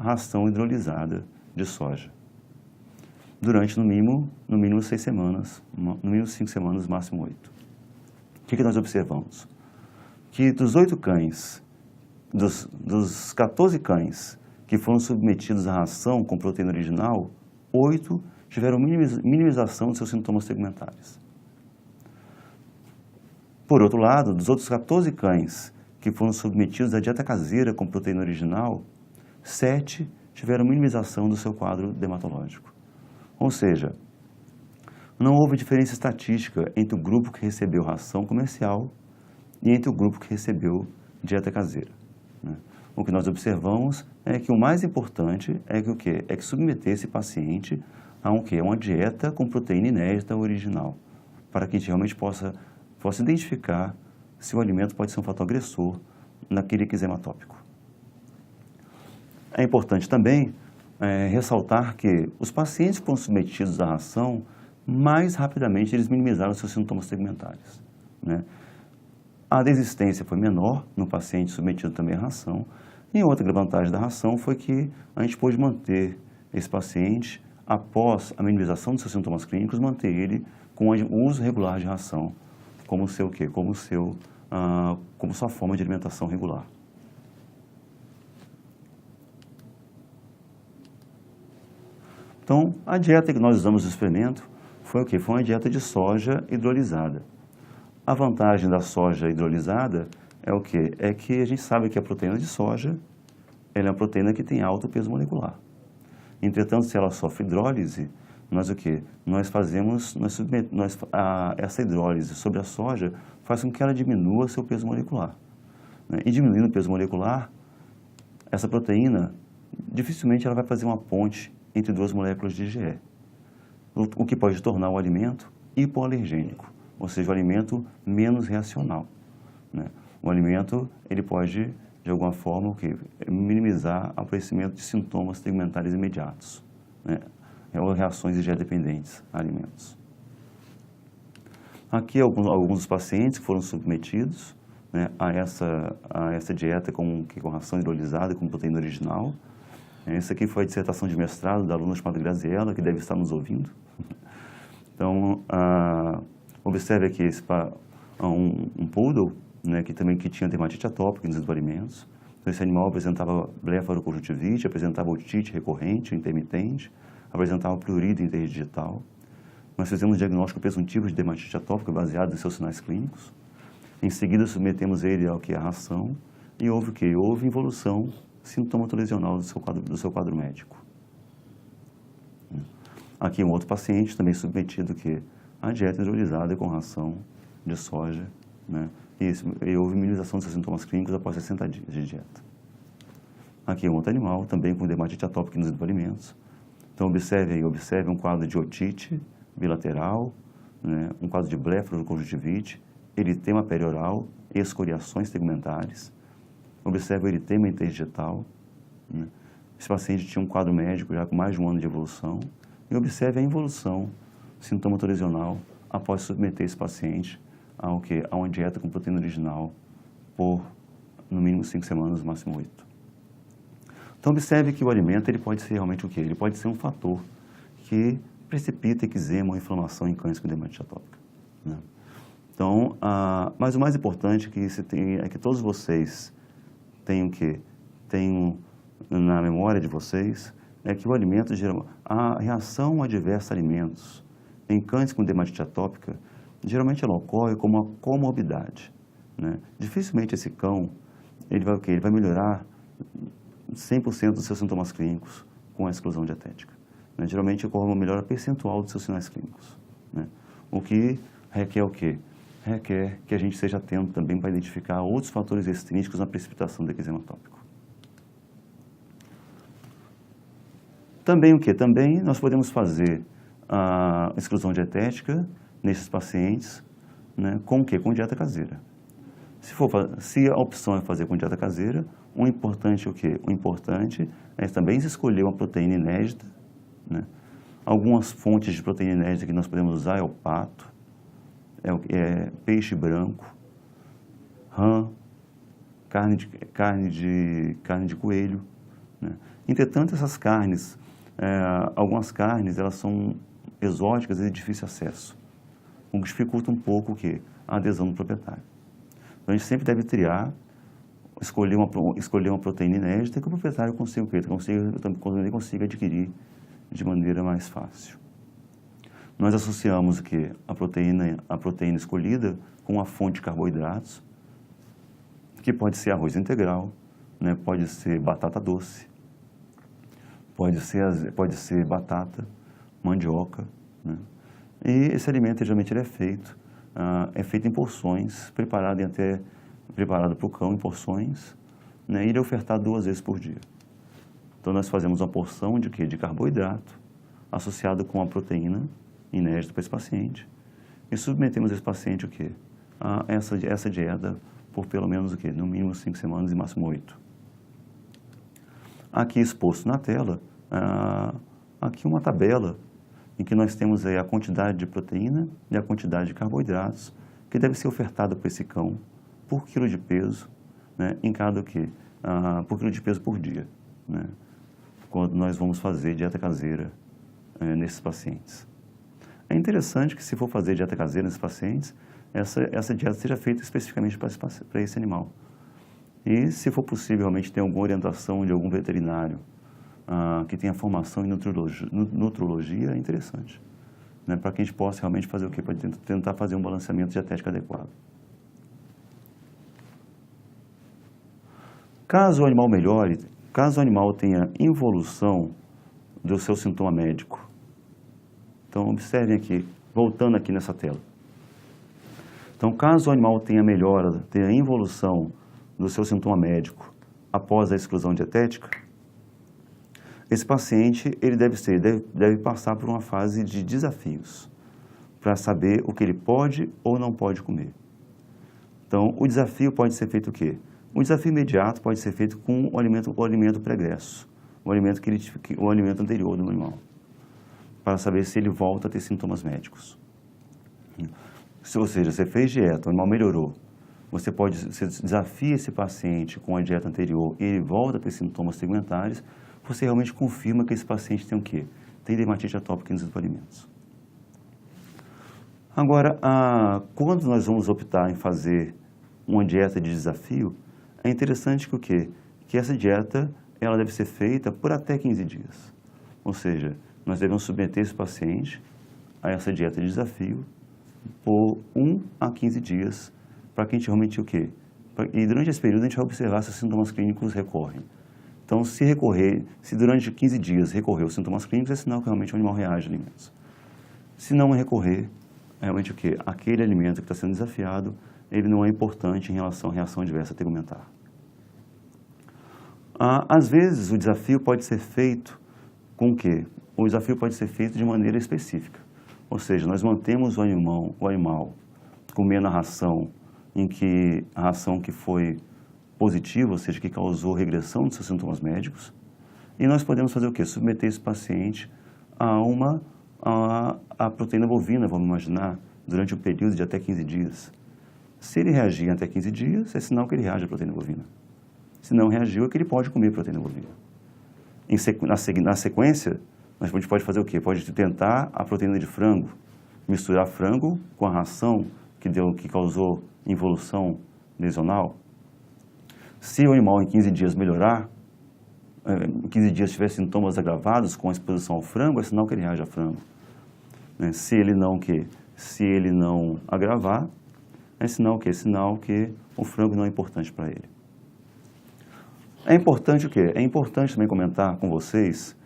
ração hidrolisada de soja durante no mínimo 6 semanas, no mínimo 5 semanas, máximo 8. O que nós observamos? Que dos 8 cães, dos 14 cães que foram submetidos à ração com proteína original, 8 tiveram minimização de seus sintomas segmentares. Por outro lado, dos outros 14 cães que foram submetidos à dieta caseira com proteína original, 7 tiveram minimização do seu quadro dermatológico. Ou seja, não houve diferença estatística entre o grupo que recebeu ração comercial e entre o grupo que recebeu dieta caseira, né? O que nós observamos é que o mais importante é que o quê? É que submeter esse paciente a uma dieta com proteína inédita original, para que a gente realmente possa identificar se o alimento pode ser um fator agressor naquele eczema atópico. É importante também ressaltar que os pacientes que foram submetidos à ração, mais rapidamente eles minimizaram seus sintomas segmentares, né? A desistência foi menor no paciente submetido também à ração, e outra vantagem da ração foi que a gente pôde manter esse paciente, após a minimização dos seus sintomas clínicos, manter ele com o uso regular de ração, como sua forma de alimentação regular. Então, a dieta que nós usamos no experimento foi o quê? Foi uma dieta de soja hidrolisada. A vantagem da soja hidrolisada é o quê? É que a gente sabe que a proteína de soja ela é uma proteína que tem alto peso molecular. Entretanto, se ela sofre hidrólise, nós o quê? Essa hidrólise sobre a soja faz com que ela diminua seu peso molecular, né? E diminuindo o peso molecular, essa proteína dificilmente ela vai fazer uma ponte entre duas moléculas de IgE, o que pode tornar o alimento hipoalergênico, ou seja, o alimento menos reacional, né? O alimento ele pode, de alguma forma, minimizar o aparecimento de sintomas segmentares imediatos, né? Ou reações IgE-dependentes a alimentos. Aqui alguns dos pacientes que foram submetidos, né, a essa dieta com ração hidrolisada com proteína original. Essa aqui foi a dissertação de mestrado da aluna chamada Graziella, que deve estar nos ouvindo. Então, observe aqui um poodle, né, que tinha dermatite atópica nos alimentos. Então, esse animal apresentava blefaroconjuntivite, apresentava otite recorrente, intermitente, apresentava prurido interdigital. Nós fizemos diagnóstico presuntivo de dermatite atópica baseado em seus sinais clínicos. Em seguida, submetemos ele ao que é a ração e houve o quê? Houve involução sintomatologial do seu quadro médico. Aqui um outro paciente também submetido que a dieta hidrolisada com ração de soja, né? E houve minimização dos seus sintomas clínicos após 60 dias de dieta. Aqui um outro animal também com dermatite atópica nos alimentos. Então observe um quadro de otite bilateral, né? Um quadro de blefaroconjuntivite, eritema perioral, escoriações tegumentares. Observe o eritema interdigital, né? Esse paciente tinha um quadro médico já com mais de um ano de evolução. E observe a involução sintomatologial após submeter esse paciente ao quê? A uma dieta com proteína original por, no mínimo, 5 semanas, no máximo 8. Então, observe que o alimento ele pode ser realmente o quê? Ele pode ser um fator que precipita eczema ou inflamação em cães com dermatite atópica, né? Então, mas o mais importante é que todos vocês tenham na memória de vocês é que o alimento, a reação adversa a alimentos em cães com dermatite atópica, geralmente ela ocorre como uma comorbidade, né? Dificilmente esse cão, ele vai o quê? Ele vai melhorar 100% dos seus sintomas clínicos com a exclusão dietética, né? Geralmente ocorre uma melhora percentual dos seus sinais clínicos, né? O que requer o quê? Requer que a gente seja atento também para identificar outros fatores extrínsecos na precipitação do eczema atópico. Também o quê? Também nós podemos fazer a exclusão dietética nesses pacientes, né, com o quê? Com dieta caseira. Se a opção é fazer com dieta caseira, o importante é o quê? O importante é também se escolher uma proteína inédita, né? Algumas fontes de proteína inédita que nós podemos usar é o pato, peixe branco, rã, carne de coelho, né? Entretanto, essas carnes, algumas carnes, elas são exóticas e de difícil acesso, o que dificulta um pouco o quê? A adesão do proprietário. Então, a gente sempre deve escolher uma proteína inédita que o proprietário consiga adquirir de maneira mais fácil. Nós associamos o quê? A proteína escolhida com a fonte de carboidratos, que pode ser arroz integral, né? Pode ser batata doce, pode ser batata, mandioca, né? E esse alimento geralmente ele é feito em porções, preparado para o cão em porções, né? E ele é ofertado 2 vezes por dia. Então nós fazemos uma porção de quê? De carboidrato associado com a proteína inédita para esse paciente e submetemos esse paciente o quê? A essa dieta por pelo menos o quê? No mínimo 5 semanas e máximo 8. Aqui exposto na tela, aqui uma tabela em que nós temos aí a quantidade de proteína e a quantidade de carboidratos que deve ser ofertada para esse cão por quilo de peso, né, em cada o quê? Por quilo de peso por dia, né, quando nós vamos fazer dieta caseira nesses pacientes. É interessante que se for fazer dieta caseira nesses pacientes, essa dieta seja feita especificamente para esse animal. E se for possível realmente ter alguma orientação de algum veterinário que tenha formação em nutrologia, é interessante, né, para que a gente possa realmente fazer o quê? Para tentar fazer um balanceamento dietético adequado. Caso o animal melhore, caso o animal tenha involução do seu sintoma médico, então observem aqui, voltando aqui nessa tela. Então, caso o animal tenha melhora, tenha involução do seu sintoma médico após a exclusão dietética, esse paciente ele deve passar por uma fase de desafios para saber o que ele pode ou não pode comer. Então, o desafio pode ser feito o quê? O desafio imediato pode ser feito com o alimento pregresso, o alimento anterior do animal, para saber se ele volta a ter sintomas médicos. Ou seja, você fez dieta, o animal melhorou, você desafia esse paciente com a dieta anterior e ele volta a ter sintomas segmentares, você realmente confirma que esse paciente tem o quê? Tem dermatite atópica nos alimentos. Agora, quando nós vamos optar em fazer uma dieta de desafio, é interessante que o quê? que essa dieta ela deve ser feita por até 15 dias. Ou seja, nós devemos submeter esse paciente a essa dieta de desafio por 1 a 15 dias, para que a gente realmente o quê? E durante esse período a gente vai observar se os sintomas clínicos recorrem. Então, se durante 15 dias recorrer os sintomas clínicos, é sinal que realmente o animal reage a alimentos. Se não recorrer, realmente o quê? Aquele alimento que está sendo desafiado, ele não é importante em relação à reação adversa tegumentar. Às vezes, o desafio pode ser feito com o quê? O desafio pode ser feito de maneira específica. Ou seja, nós mantemos o animal comendo a ração a ração que foi positiva, ou seja, que causou regressão dos seus sintomas médicos, e nós podemos fazer o quê? Submeter esse paciente a proteína bovina, vamos imaginar, durante um período de até 15 dias. Se ele reagir até 15 dias, é sinal que ele reage à proteína bovina. Se não reagiu, é que ele pode comer proteína bovina. Na sequência, a gente pode fazer o quê? Pode tentar a proteína de frango, misturar frango com a ração que causou involução lesional. Se o animal em 15 dias melhorar, em 15 dias tiver sintomas agravados com a exposição ao frango, é sinal que ele reage a frango. Se ele não agravar, é sinal que o frango não é importante para ele. É importante o quê? É importante também comentar com vocês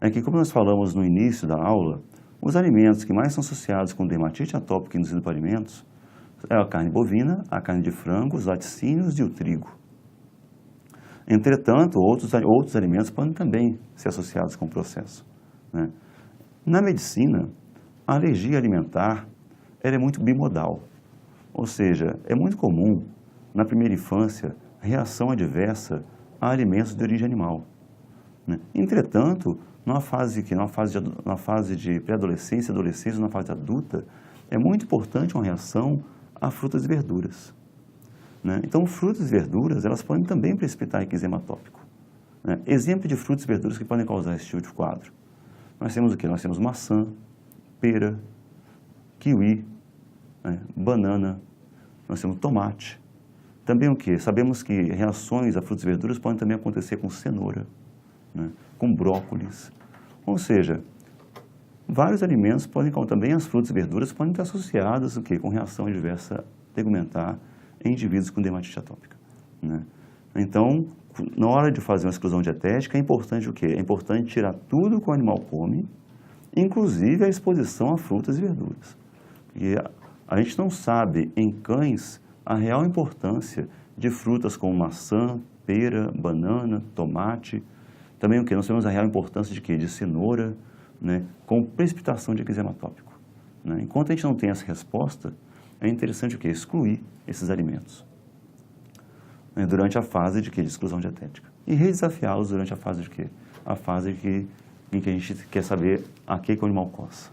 que, como nós falamos no início da aula, os alimentos que mais são associados com dermatite atópica induzida por alimentos é a carne bovina, a carne de frango, os laticínios e o trigo. Entretanto, outros alimentos podem também ser associados com o processo. Na medicina, a alergia alimentar ela é muito bimodal, ou seja, é muito comum, na primeira infância, reação adversa a alimentos de origem animal. Entretanto, na fase de pré-adolescência, adolescência, na fase adulta, é muito importante uma reação a frutas e verduras. Então, frutas e verduras, elas podem também precipitar eczema atópico. Exemplo de frutas e verduras que podem causar esse tipo de quadro. Nós temos o quê? Nós temos maçã, pera, kiwi, banana, nós temos tomate. Também o quê? Sabemos que reações a frutas e verduras podem também acontecer com cenoura, com brócolis. Ou seja, vários alimentos também as frutas e verduras podem estar associadas o quê? Com reação adversa tegumentar em indivíduos com dermatite atópica. Então, na hora de fazer uma exclusão dietética, é importante o quê? É importante tirar tudo que o animal come, inclusive a exposição a frutas e verduras. E a gente não sabe, em cães, a real importância de frutas como maçã, pera, banana, tomate. Também o quê? Nós temos a real importância de quê? De cenoura, com precipitação de eczema atópico. Enquanto a gente não tem essa resposta, é interessante o quê? Excluir esses alimentos durante a fase de exclusão dietética e redesafiá-los durante a fase de quê? A fase em que a gente quer saber a que o animal coça.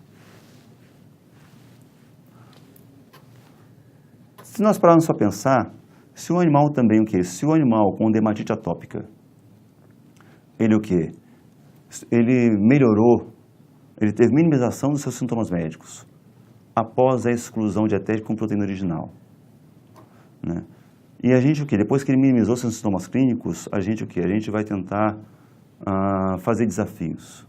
Se nós pararmos para pensar, se o animal também o quê? Se o animal com dermatite atópica, ele o quê? Ele melhorou, ele teve minimização dos seus sintomas médicos após a exclusão dietética com proteína original. E a gente o quê? Depois que ele minimizou seus sintomas clínicos, a gente o quê? A gente vai tentar fazer desafios.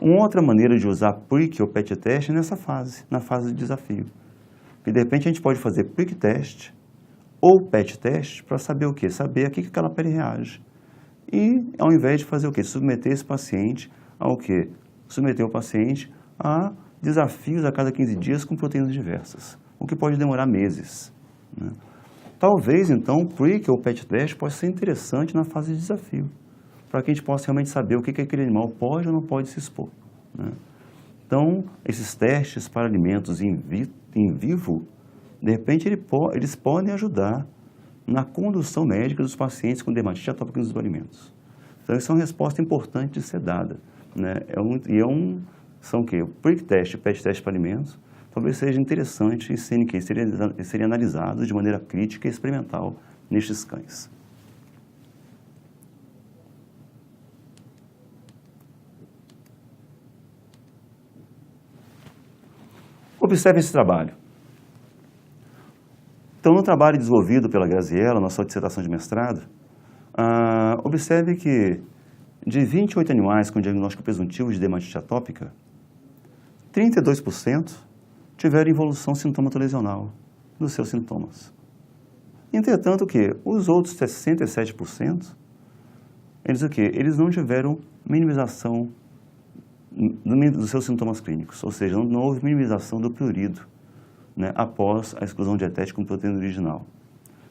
Uma outra maneira de usar prick ou PET test é nessa fase, na fase de desafio. E de repente a gente pode fazer prick test ou PET test para saber o quê? Saber a que aquela pele reage. E ao invés de fazer o quê? Submeter esse paciente ao quê? Submeter o paciente a desafios a cada 15 dias com proteínas diversas, o que pode demorar meses. Talvez, então, o prick ou PET test possa ser interessante na fase de desafio, para que a gente possa realmente saber o que aquele animal pode ou não pode se expor. Então, esses testes para alimentos em vivo, de repente, eles podem ajudar na condução médica dos pacientes com dermatite atópica dos alimentos. Então, isso é uma resposta importante de ser dada. São o quê? O prick test e o PET test para alimentos talvez seja interessante e serem analisados de maneira crítica e experimental nestes cães. Observe esse trabalho. Então, no trabalho desenvolvido pela Graziella, na sua dissertação de mestrado, Observe que de 28 animais com diagnóstico presuntivo de dermatite atópica, 32% tiveram evolução sintomatolessional dos seus sintomas. Entretanto, os outros 67%, eles não tiveram minimização dos seus sintomas clínicos, ou seja, não houve minimização do prurido, né, após a exclusão dietética com proteína original,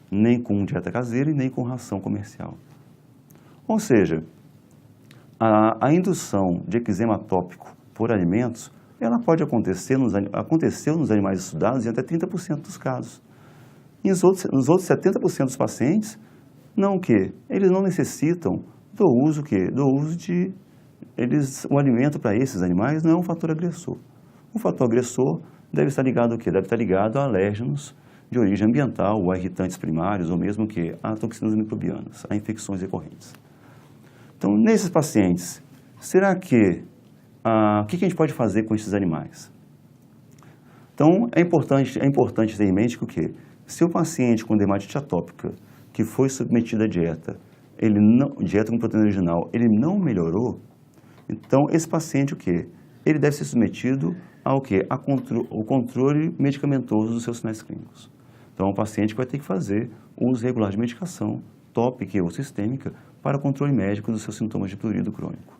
nem com dieta caseira e nem com ração comercial. Ou seja, a indução de eczema atópico por alimentos, ela pode acontecer aconteceu nos animais estudados em até 30% dos casos. E nos outros 70% dos pacientes, eles não necessitam do uso de o alimento para esses animais não é um fator agressor. O fator agressor deve estar ligado ao quê? Deve estar ligado a alérgenos de origem ambiental, ou a irritantes primários, ou mesmo a toxinas microbianas, a infecções recorrentes. Então, nesses pacientes, será que o que a gente pode fazer com esses animais? Então, é importante ter em mente que se o paciente com dermatite atópica que foi submetido à dieta, dieta com proteína original, ele não melhorou, então esse paciente ele deve ser submetido ao controle medicamentoso dos seus sinais clínicos. Então, o paciente vai ter que fazer uso regular de medicação tópica ou sistêmica para o controle médico dos seus sintomas de prurido crônico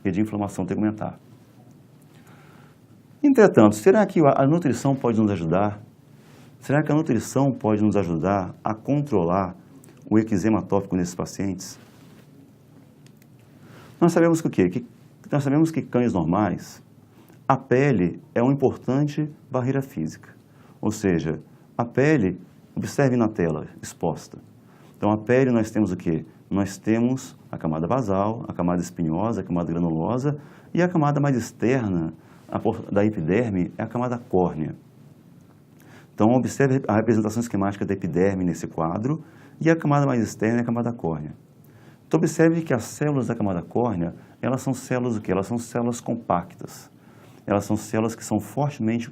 e de inflamação tegumentar. Entretanto, será que a nutrição pode nos ajudar? Será que a nutrição pode nos ajudar a controlar o eczema atópico nesses pacientes? Nós sabemos Nós sabemos que cães normais, a pele é uma importante barreira física. Ou seja, a pele, observe na tela, exposta. Então, a pele nós temos Nós temos a camada basal, a camada espinhosa, a camada granulosa e a camada mais externa da epiderme é a camada córnea. Então, observe a representação esquemática da epiderme nesse quadro e a camada mais externa é a camada córnea. Então, observe que as células da camada córnea, elas são células Elas são células compactas. Elas são células que são fortemente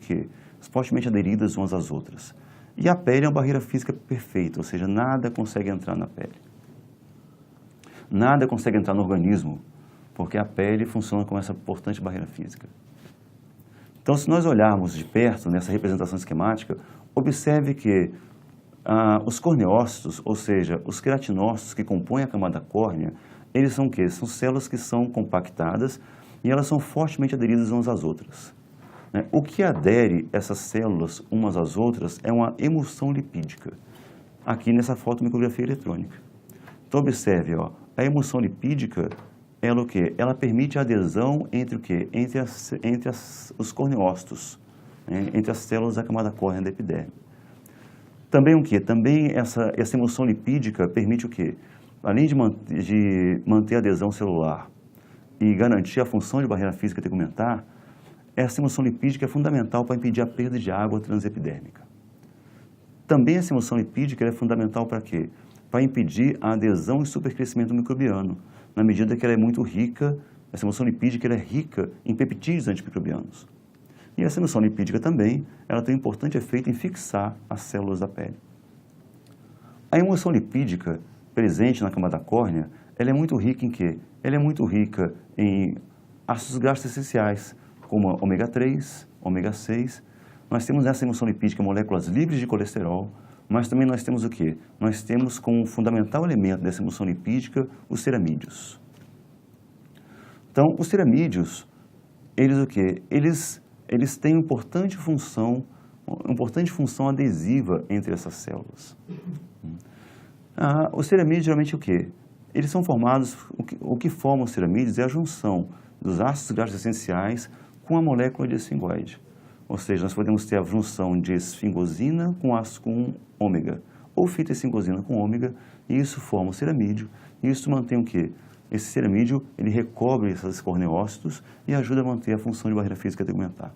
fortemente aderidas umas às outras. E a pele é uma barreira física perfeita, ou seja, nada consegue entrar na pele. Nada consegue entrar no organismo, porque a pele funciona como essa importante barreira física. Então, se nós olharmos de perto nessa representação esquemática, observe que os corneócitos, ou seja, os queratinócitos que compõem a camada córnea, eles são São células que são compactadas e elas são fortemente aderidas umas às outras. O que adere essas células umas às outras é uma emulsão lipídica, aqui nessa fotomicrografia eletrônica. Então, observe, a emulsão lipídica, ela permite a adesão entre os corneócitos, entre as células da camada córnea da epiderme. Também Também essa emulsão lipídica permite Além de manter a adesão celular e garantir a função de barreira física tegumentar, essa emulsão lipídica é fundamental para impedir a perda de água transepidérmica. Também essa emulsão lipídica é fundamental para quê? Para impedir a adesão e supercrescimento microbiano, na medida que ela é muito rica, essa emulsão lipídica é rica em peptídeos antimicrobianos. E essa emulsão lipídica também, ela tem um importante efeito em fixar as células da pele. A emulsão lipídica presente na camada córnea, ela é muito rica em quê? Ela é muito rica em ácidos graxos essenciais, como ômega 3, ômega 6. Nós temos nessa emulsão lipídica moléculas livres de colesterol, mas também nós temos Nós temos como fundamental elemento dessa emulsão lipídica os ceramídeos. Então, os ceramídeos, eles têm uma importante função adesiva entre essas células. Os ceramídeos, geralmente, Eles são formados, o que forma os ceramídeos é a junção dos ácidos graxos essenciais com a molécula de esfingoide. Ou seja, nós podemos ter a junção de esfingosina com ômega, ou fitoesfingosina com ômega, e isso forma o ceramídeo, e isso mantém Esse ceramídeo, ele recobre esses corneócitos e ajuda a manter a função de barreira física tegumentar.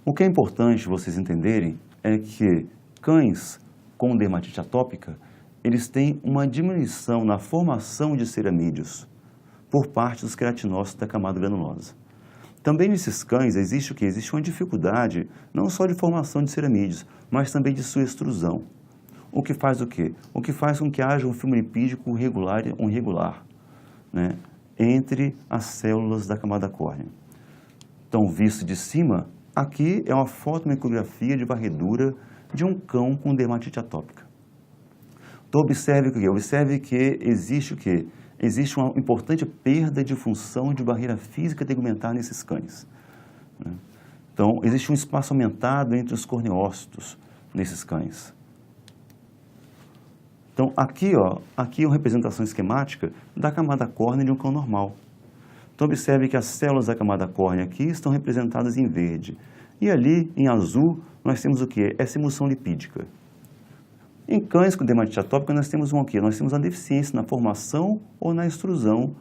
O que é importante vocês entenderem é que cães com dermatite atópica, eles têm uma diminuição na formação de ceramídeos por parte dos queratinócitos da camada granulosa. Também nesses cães existe Existe uma dificuldade não só de formação de ceramídeos, mas também de sua extrusão. o que faz o quê? O que faz com que haja um filme lipídico regular, né, entre as células da camada córnea. Então, visto de cima, aqui é uma fotomicrografia de varredura de um cão com dermatite atópica. Então, observe o quê? Observe que existe o quê? Existe uma importante perda de função de barreira física tegumentar nesses cães, né? Então, existe um espaço aumentado entre os corneócitos nesses cães. Então, aqui é uma representação esquemática da camada córnea de um cão normal. Então, observe que as células da camada córnea aqui estão representadas em verde. E ali, em azul, nós temos o quê? Essa emulsão lipídica. Em cães com dermatite atópica, nós temos o quê? Nós temos uma deficiência na formação ou na extrusão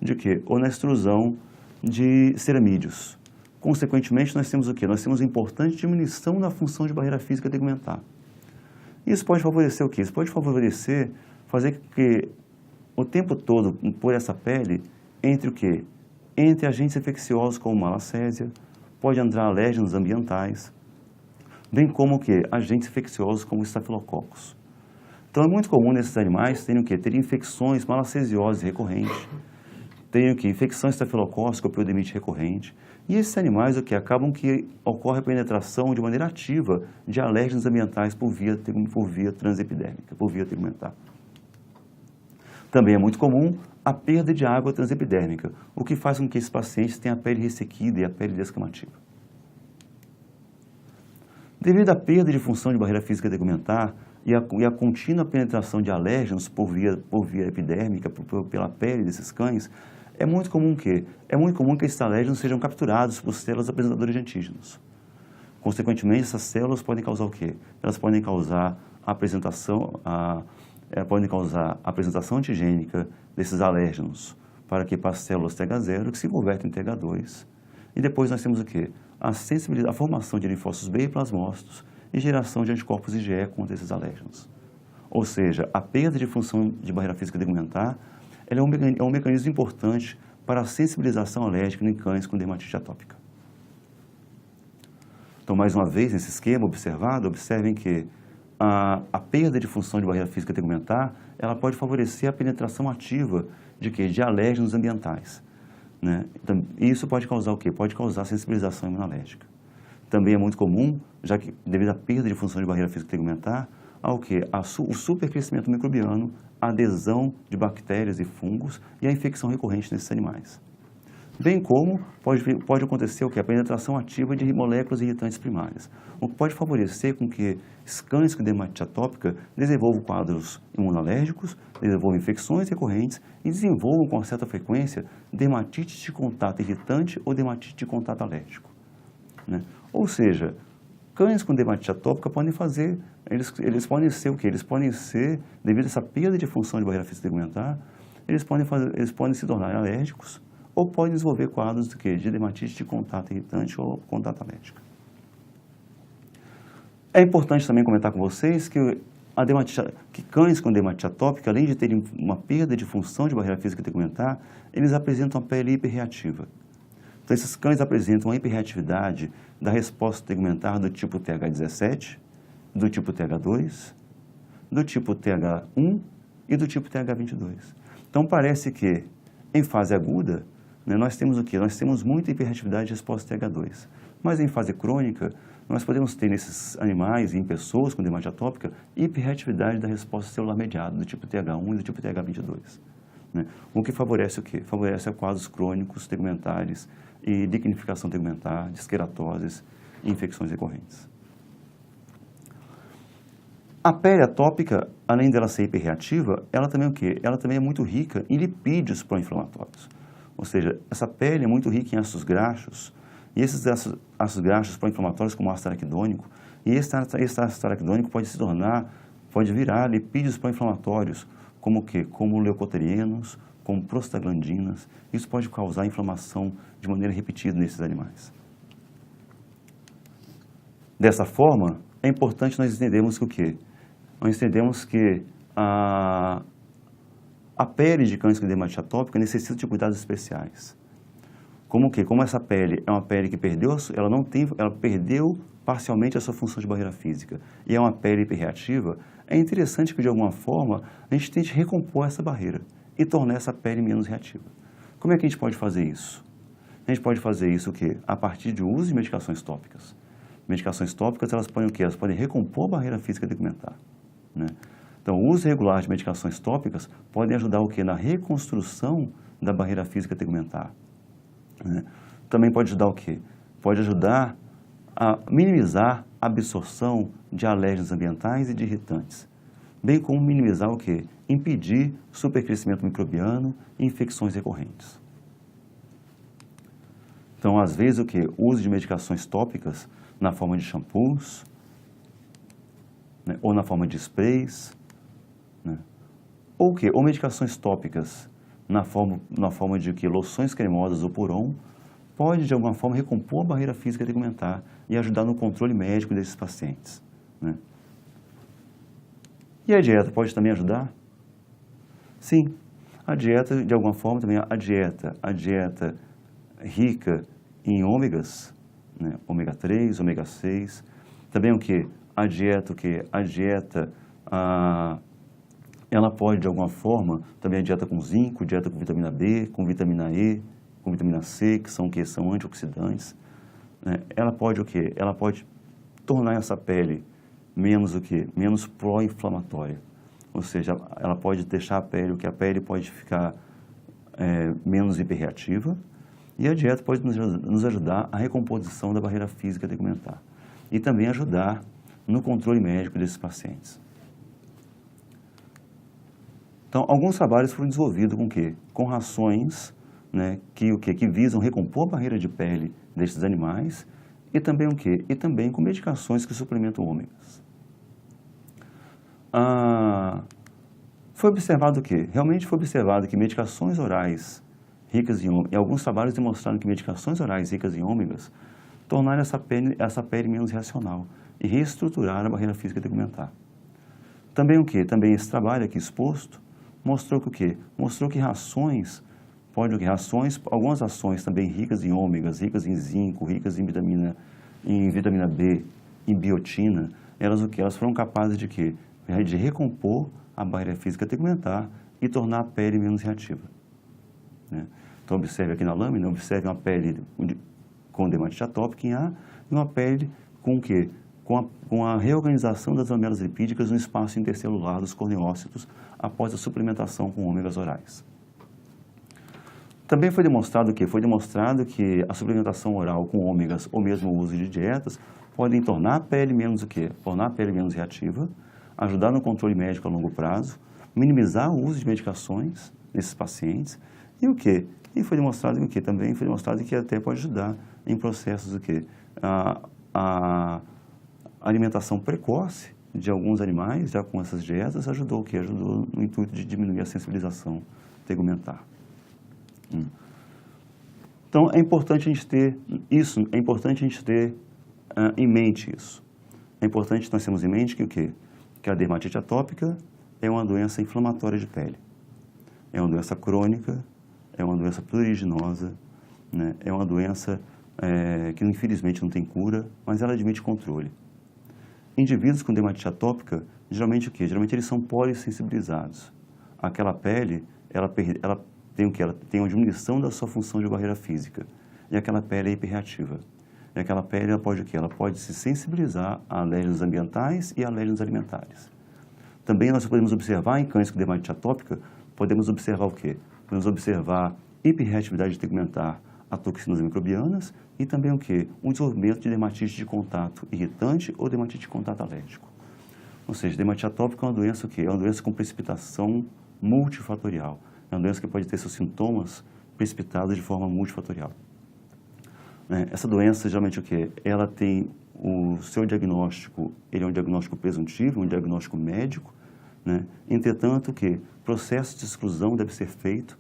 de quê? Ou na extrusão de ceramídeos. Consequentemente, nós temos o quê? Nós temos uma importante diminuição da função de barreira física tegumentar. Isso pode favorecer o quê? Isso pode favorecer, fazer com que o tempo todo, por essa pele, entre o quê? Entre agentes infecciosos como malacésia, pode entrar alérgenos ambientais, bem como o quê? Agentes infecciosos como estafilococos. Então é muito comum nesses animais terem o quê? Ter infecções malacesiosas recorrentes, terem o quê? Infecção estafilocócica ou piodermite recorrente. E esses animais o que acabam que ocorre a penetração de maneira ativa de alérgenos ambientais por via transepidérmica, por via tegumentar. Também é muito comum a perda de água transepidérmica, o que faz com que esses pacientes tenham a pele ressequida e a pele descamativa. Devido à perda de função de barreira física tegumentar e a contínua penetração de alérgenos por via epidérmica, pela pele desses cães, é muito comum que esses alérgenos sejam capturados por células apresentadoras de antígenos. Consequentemente, essas células podem causar o quê? Elas podem causar a apresentação antigênica desses alérgenos para as células TH0 que se convertem em TH2. E depois nós temos o quê? A formação de linfócitos B e plasmócitos e geração de anticorpos IgE contra esses alérgenos. Ou seja, a perda de função de barreira física tegumentar ela é um mecanismo importante para a sensibilização alérgica em cães com dermatite atópica. Então, mais uma vez, nesse esquema observado, observem que a perda de função de barreira física tegumentar, ela pode favorecer a penetração ativa de alérgenos ambientais, né? Então, isso pode causar o quê? Pode causar sensibilização imunológica. Também é muito comum, já que devido à perda de função de barreira física tegumentar, ao quê? O supercrescimento microbiano, a adesão de bactérias e fungos e a infecção recorrente nesses animais. Bem como pode acontecer o quê? A penetração ativa de moléculas irritantes primárias, o que pode favorecer com que cães com dermatite atópica desenvolvam quadros imunológicos, desenvolvam infecções recorrentes e desenvolvam com certa frequência dermatite de contato irritante ou dermatite de contato alérgico, né? Ou seja, cães com dermatite atópica podem fazer, eles podem ser o quê? Eles podem ser, devido a essa perda de função de barreira física tegumentar, eles podem se tornar alérgicos ou podem desenvolver quadros de dermatite de contato irritante ou contato alérgico. É importante também comentar com vocês que cães com dermatite atópica, além de terem uma perda de função de barreira física tegumentar, eles apresentam a pele hiperreativa. Então, esses cães apresentam uma hiperreatividade da resposta tegumentar do tipo TH17, do tipo TH2, do tipo TH1 e do tipo TH22. Então, parece que, em fase aguda, né, nós temos o quê? Nós temos muita hiperreatividade de resposta TH2. Mas, em fase crônica, nós podemos ter nesses animais e em pessoas com dermatite atópica hiperreatividade da resposta celular mediada, do tipo TH1 e do tipo TH22. Né? O que favorece o quê? Favorece quadros crônicos tegumentares e lignificação tegumentar, disqueratoses e infecções recorrentes. A pele atópica, além dela ser hiperreativa, ela também é o quê? Ela também é muito rica em lipídios pró-inflamatórios. Ou seja, essa pele é muito rica em ácidos graxos, e esses ácidos graxos pró-inflamatórios, como o ácido araquidônico, e esse ácido araquidônico pode virar lipídios pró-inflamatórios, como o quê? Como leucotrienos, como prostaglandinas. Isso pode causar inflamação de maneira repetida nesses animais. Dessa forma, é importante nós entendermos que o quê? Nós entendemos que a pele de cães com dermatite atópica necessita de cuidados especiais. Como o quê? Como essa pele é uma pele que ela perdeu parcialmente a sua função de barreira física e é uma pele hiperreativa, é interessante que, de alguma forma, a gente tente recompor essa barreira e tornar essa pele menos reativa. Como é que a gente pode fazer isso? A gente pode fazer isso o quê? A partir do uso de medicações tópicas. Medicações tópicas, elas podem o quê? Elas podem recompor a barreira física tegumentar, né? Então, o uso regular de medicações tópicas pode ajudar o quê? Na reconstrução da barreira física tegumentar, né? Também pode ajudar o quê? Pode ajudar a minimizar a absorção de alérgenos ambientais e de irritantes, bem como minimizar o quê? Impedir supercrescimento microbiano e infecções recorrentes. Então, às vezes, o quê? O uso de medicações tópicas na forma de shampoos, né? Ou na forma de sprays, né? Ou o quê? Ou medicações tópicas na forma de que loções cremosas ou puron, pode, de alguma forma, recompor a barreira física tegumentar e ajudar no controle médico desses pacientes, né? E a dieta pode também ajudar? Sim, a dieta, de alguma forma, também a dieta rica em ômegas, né? Ômega 3, ômega 6, também o que? A dieta, ela pode, de alguma forma, também a dieta com zinco, dieta com vitamina B, com vitamina E, com vitamina C, que são antioxidantes, né? Ela pode o quê? Ela pode tornar essa pele menos o quê? Menos pró-inflamatória. Ou seja, ela pode deixar a pele pode ficar menos hiperreativa, e a dieta pode nos ajudar a recomposição da barreira física tegumentar e também ajudar no controle médico desses pacientes. Então, alguns trabalhos foram desenvolvidos com o quê? Com rações, né, que visam recompor a barreira de pele desses animais e também o quê? E também com medicações que suplementam ômegas. Foi observado o quê? Realmente foi observado que medicações orais ricas em ômegas, e alguns trabalhos demonstraram que medicações orais ricas em ômegas tornaram essa pele menos reacional e reestruturaram a barreira física tegumentar. Também o quê? Também esse trabalho aqui exposto mostrou que o quê? Mostrou que algumas ações também ricas em ômegas, ricas em zinco, ricas em vitamina B, em biotina, elas foram capazes de quê? De recompor a barreira física tegumentar e tornar a pele menos reativa, né? Então, observe aqui na lâmina, observe uma pele com dermatite atópica em A e uma pele com o quê? Com a reorganização das lamelas lipídicas no espaço intercelular dos corneócitos após a suplementação com ômegas orais. Também foi demonstrado que a suplementação oral com ômegas ou mesmo o uso de dietas podem tornar a pele menos o quê? Tornar a pele menos reativa, ajudar no controle médico a longo prazo, minimizar o uso de medicações nesses pacientes e o quê? E foi demonstrado o quê? Também foi demonstrado que até pode ajudar em processos o quê? A alimentação precoce de alguns animais, já com essas dietas, ajudou o quê? Ajudou no intuito de diminuir a sensibilização tegumentar. Então, é importante a gente ter isso, é importante a gente ter em mente isso. É importante nós termos em mente que o quê? Que a dermatite atópica é uma doença inflamatória de pele. É uma doença crônica, é uma doença pruriginosa, né? É uma doença que infelizmente não tem cura, mas ela admite controle. Indivíduos com dermatite atópica, geralmente o quê? Geralmente eles são polissensibilizados. Aquela pele, ela tem o quê? Ela tem uma diminuição da sua função de barreira física. E aquela pele é hiperreativa. E aquela pele, ela pode o quê? Ela pode se sensibilizar a alérgenos ambientais e alérgenos alimentares. Também nós podemos observar em cães com dermatite atópica, podemos observar o quê? Podemos observar hiperreatividade tegumentar a toxinas microbianas e também o quê? Um desenvolvimento de dermatite de contato irritante ou dermatite de contato alérgico. Ou seja, dermatite atópica é uma doença o quê? É uma doença com precipitação multifatorial. É uma doença que pode ter seus sintomas precipitados de forma multifatorial. Essa doença, geralmente o quê? Ela tem o seu diagnóstico, ele é um diagnóstico presuntivo, um diagnóstico médico, né? Entretanto, que processo de exclusão deve ser feito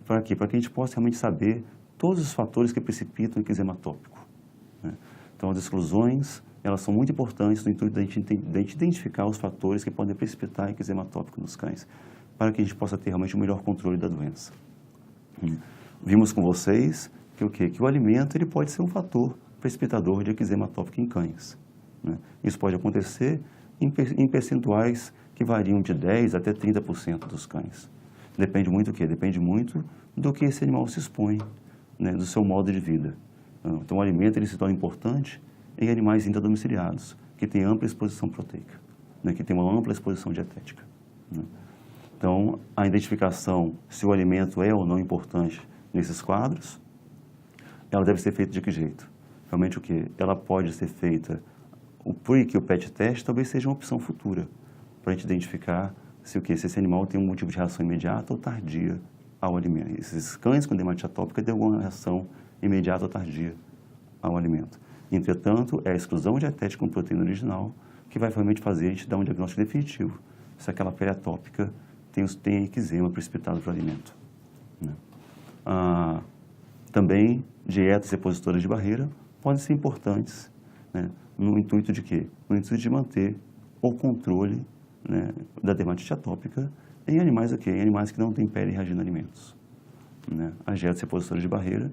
para quê? Para que a gente possa realmente saber todos os fatores que precipitam o eczema atópico, né? Então, as exclusões, elas são muito importantes no intuito de a gente identificar os fatores que podem precipitar o eczema atópico nos cães, para que a gente possa ter realmente o melhor controle da doença. Vimos com vocês que o quê? Que o alimento ele pode ser um fator precipitador de eczema atópico em cães, né? Isso pode acontecer em percentuais que variam de 10% até 30% dos cães. Depende muito do quê? Depende muito do que esse animal se expõe, né, do seu modo de vida. Então, o alimento ele se torna importante em animais intradomiciliados, que têm ampla exposição proteica, né, que têm uma ampla exposição dietética, né. Então, a identificação se o alimento é ou não importante nesses quadros, ela deve ser feita de que jeito? Realmente o quê? Ela pode ser feita, o pre-kill o PET teste talvez seja uma opção futura, para a gente identificar se esse animal tem um tipo de reação imediata ou tardia ao alimento. Esses cães com dermatite atópica têm alguma reação imediata ou tardia ao alimento. Entretanto, é a exclusão dietética com proteína original que vai realmente fazer a gente dar um diagnóstico definitivo se aquela pele atópica tem eczema precipitado para o alimento, né? Também, dietas repositoras de barreira podem ser importantes, né, no intuito de quê? No intuito de manter o controle, né, da dermatite atópica em animais Em animais que não têm pele reagindo a alimentos, né? As dietas repositoras de barreira,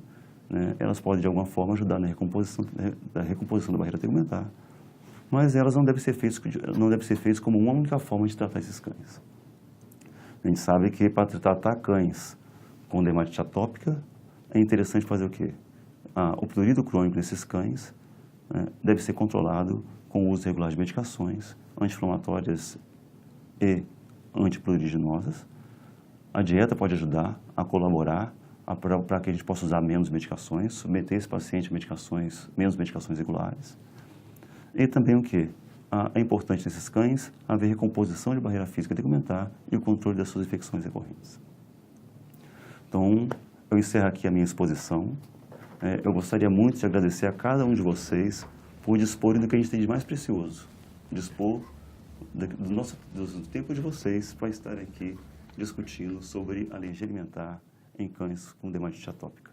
né, elas podem de alguma forma ajudar na recomposição da barreira tegumentar, mas elas não devem ser feitas como uma única forma de tratar esses cães. A gente sabe que para tratar cães com dermatite atópica é interessante fazer o quê? O prurido crônico nesses cães, né, deve ser controlado com o uso regular de medicações anti-inflamatórias e antipruriginosas. A dieta pode ajudar a colaborar para que a gente possa usar menos medicações, submeter esse paciente a menos medicações regulares. E também o quê? É importante nesses cães haver recomposição de barreira física tegumentar e o controle das suas infecções recorrentes. Então, eu encerro aqui a minha exposição. Eu gostaria muito de agradecer a cada um de vocês por disporem do que a gente tem de mais precioso, dispor do tempo de vocês para estar aqui discutindo sobre alergia alimentar em cães com dermatite atópica.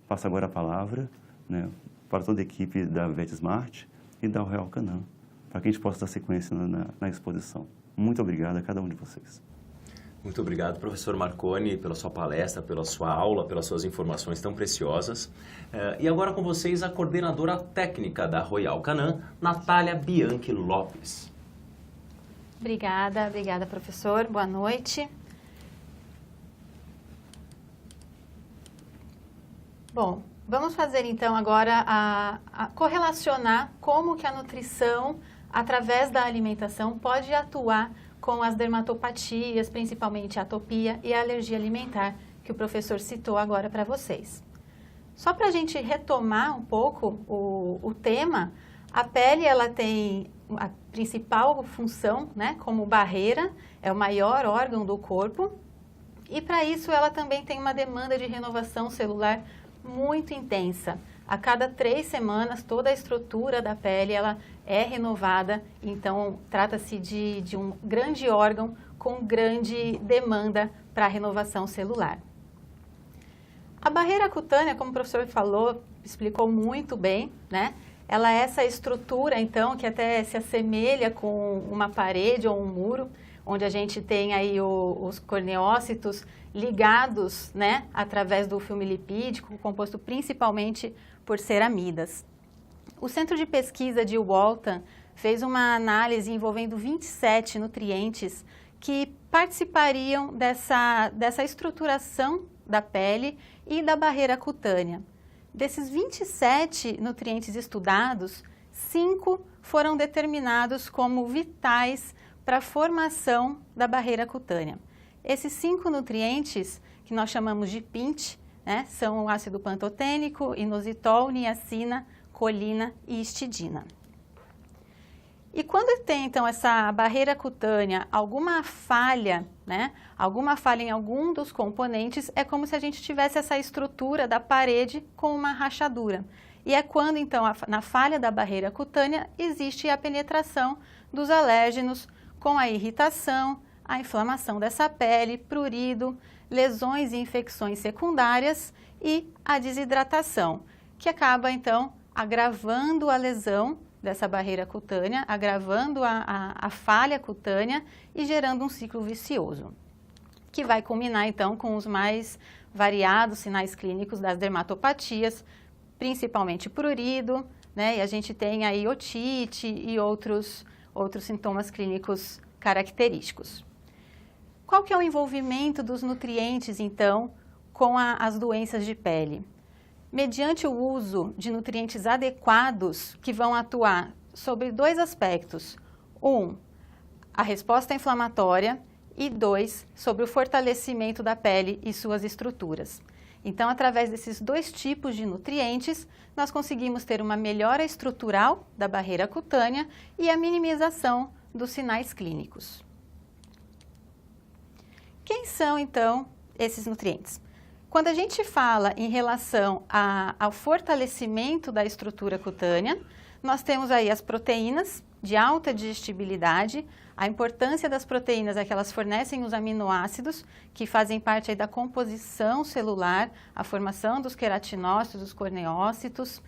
Passo agora a palavra, né, para toda a equipe da VetSmart e da Royal Canin, para que a gente possa dar sequência na exposição. Muito obrigado a cada um de vocês. Muito obrigado, professor Marconi, pela sua palestra, pela sua aula, pelas suas informações tão preciosas. E agora com vocês a coordenadora técnica da Royal Canin, Natália Bianchi Lopes. Obrigada, professor. Boa noite. Bom, vamos fazer então agora a correlacionar como que a nutrição, através da alimentação, pode atuar com as dermatopatias, principalmente a atopia e a alergia alimentar, que o professor citou agora para vocês. Só para a gente retomar um pouco o tema, a pele ela tem a principal função, né, como barreira, é o maior órgão do corpo, e para isso ela também tem uma demanda de renovação celular muito intensa. A cada 3 semanas, toda a estrutura da pele ela é renovada, então trata-se de um grande órgão com grande demanda para a renovação celular. A barreira cutânea, como o professor falou, explicou muito bem, né? Ela é essa estrutura, então, que até se assemelha com uma parede ou um muro, onde a gente tem aí os corneócitos ligados, né, através do filme lipídico, composto principalmente por ceramidas. O Centro de Pesquisa de Waltham fez uma análise envolvendo 27 nutrientes que participariam dessa estruturação da pele e da barreira cutânea. Desses 27 nutrientes estudados, 5 foram determinados como vitais para a formação da barreira cutânea. Esses 5 nutrientes, que nós chamamos de PINT, né, são o ácido pantotênico, inositol, niacina, colina e histidina. E quando tem, então, essa barreira cutânea, alguma falha, né, alguma falha em algum dos componentes, é como se a gente tivesse essa estrutura da parede com uma rachadura. E é quando, então, na falha da barreira cutânea, existe a penetração dos alérgenos com a irritação, a inflamação dessa pele, prurido, lesões e infecções secundárias e a desidratação, que acaba, então, agravando a lesão dessa barreira cutânea, agravando a falha cutânea e gerando um ciclo vicioso, que vai culminar, então, com os mais variados sinais clínicos das dermatopatias, principalmente prurido, né? E a gente tem aí otite e outros outros sintomas clínicos característicos. Qual que é o envolvimento dos nutrientes, então, com as doenças de pele? Mediante o uso de nutrientes adequados que vão atuar sobre 2 aspectos. 1, a resposta inflamatória e 2, sobre o fortalecimento da pele e suas estruturas. Então, através desses 2 tipos de nutrientes, nós conseguimos ter uma melhora estrutural da barreira cutânea e a minimização dos sinais clínicos. Quem são, então, esses nutrientes? Quando a gente fala em relação ao fortalecimento da estrutura cutânea, nós temos aí as proteínas de alta digestibilidade. A importância das proteínas é que elas fornecem os aminoácidos que fazem parte aí da composição celular, a formação dos queratinócitos, dos corneócitos,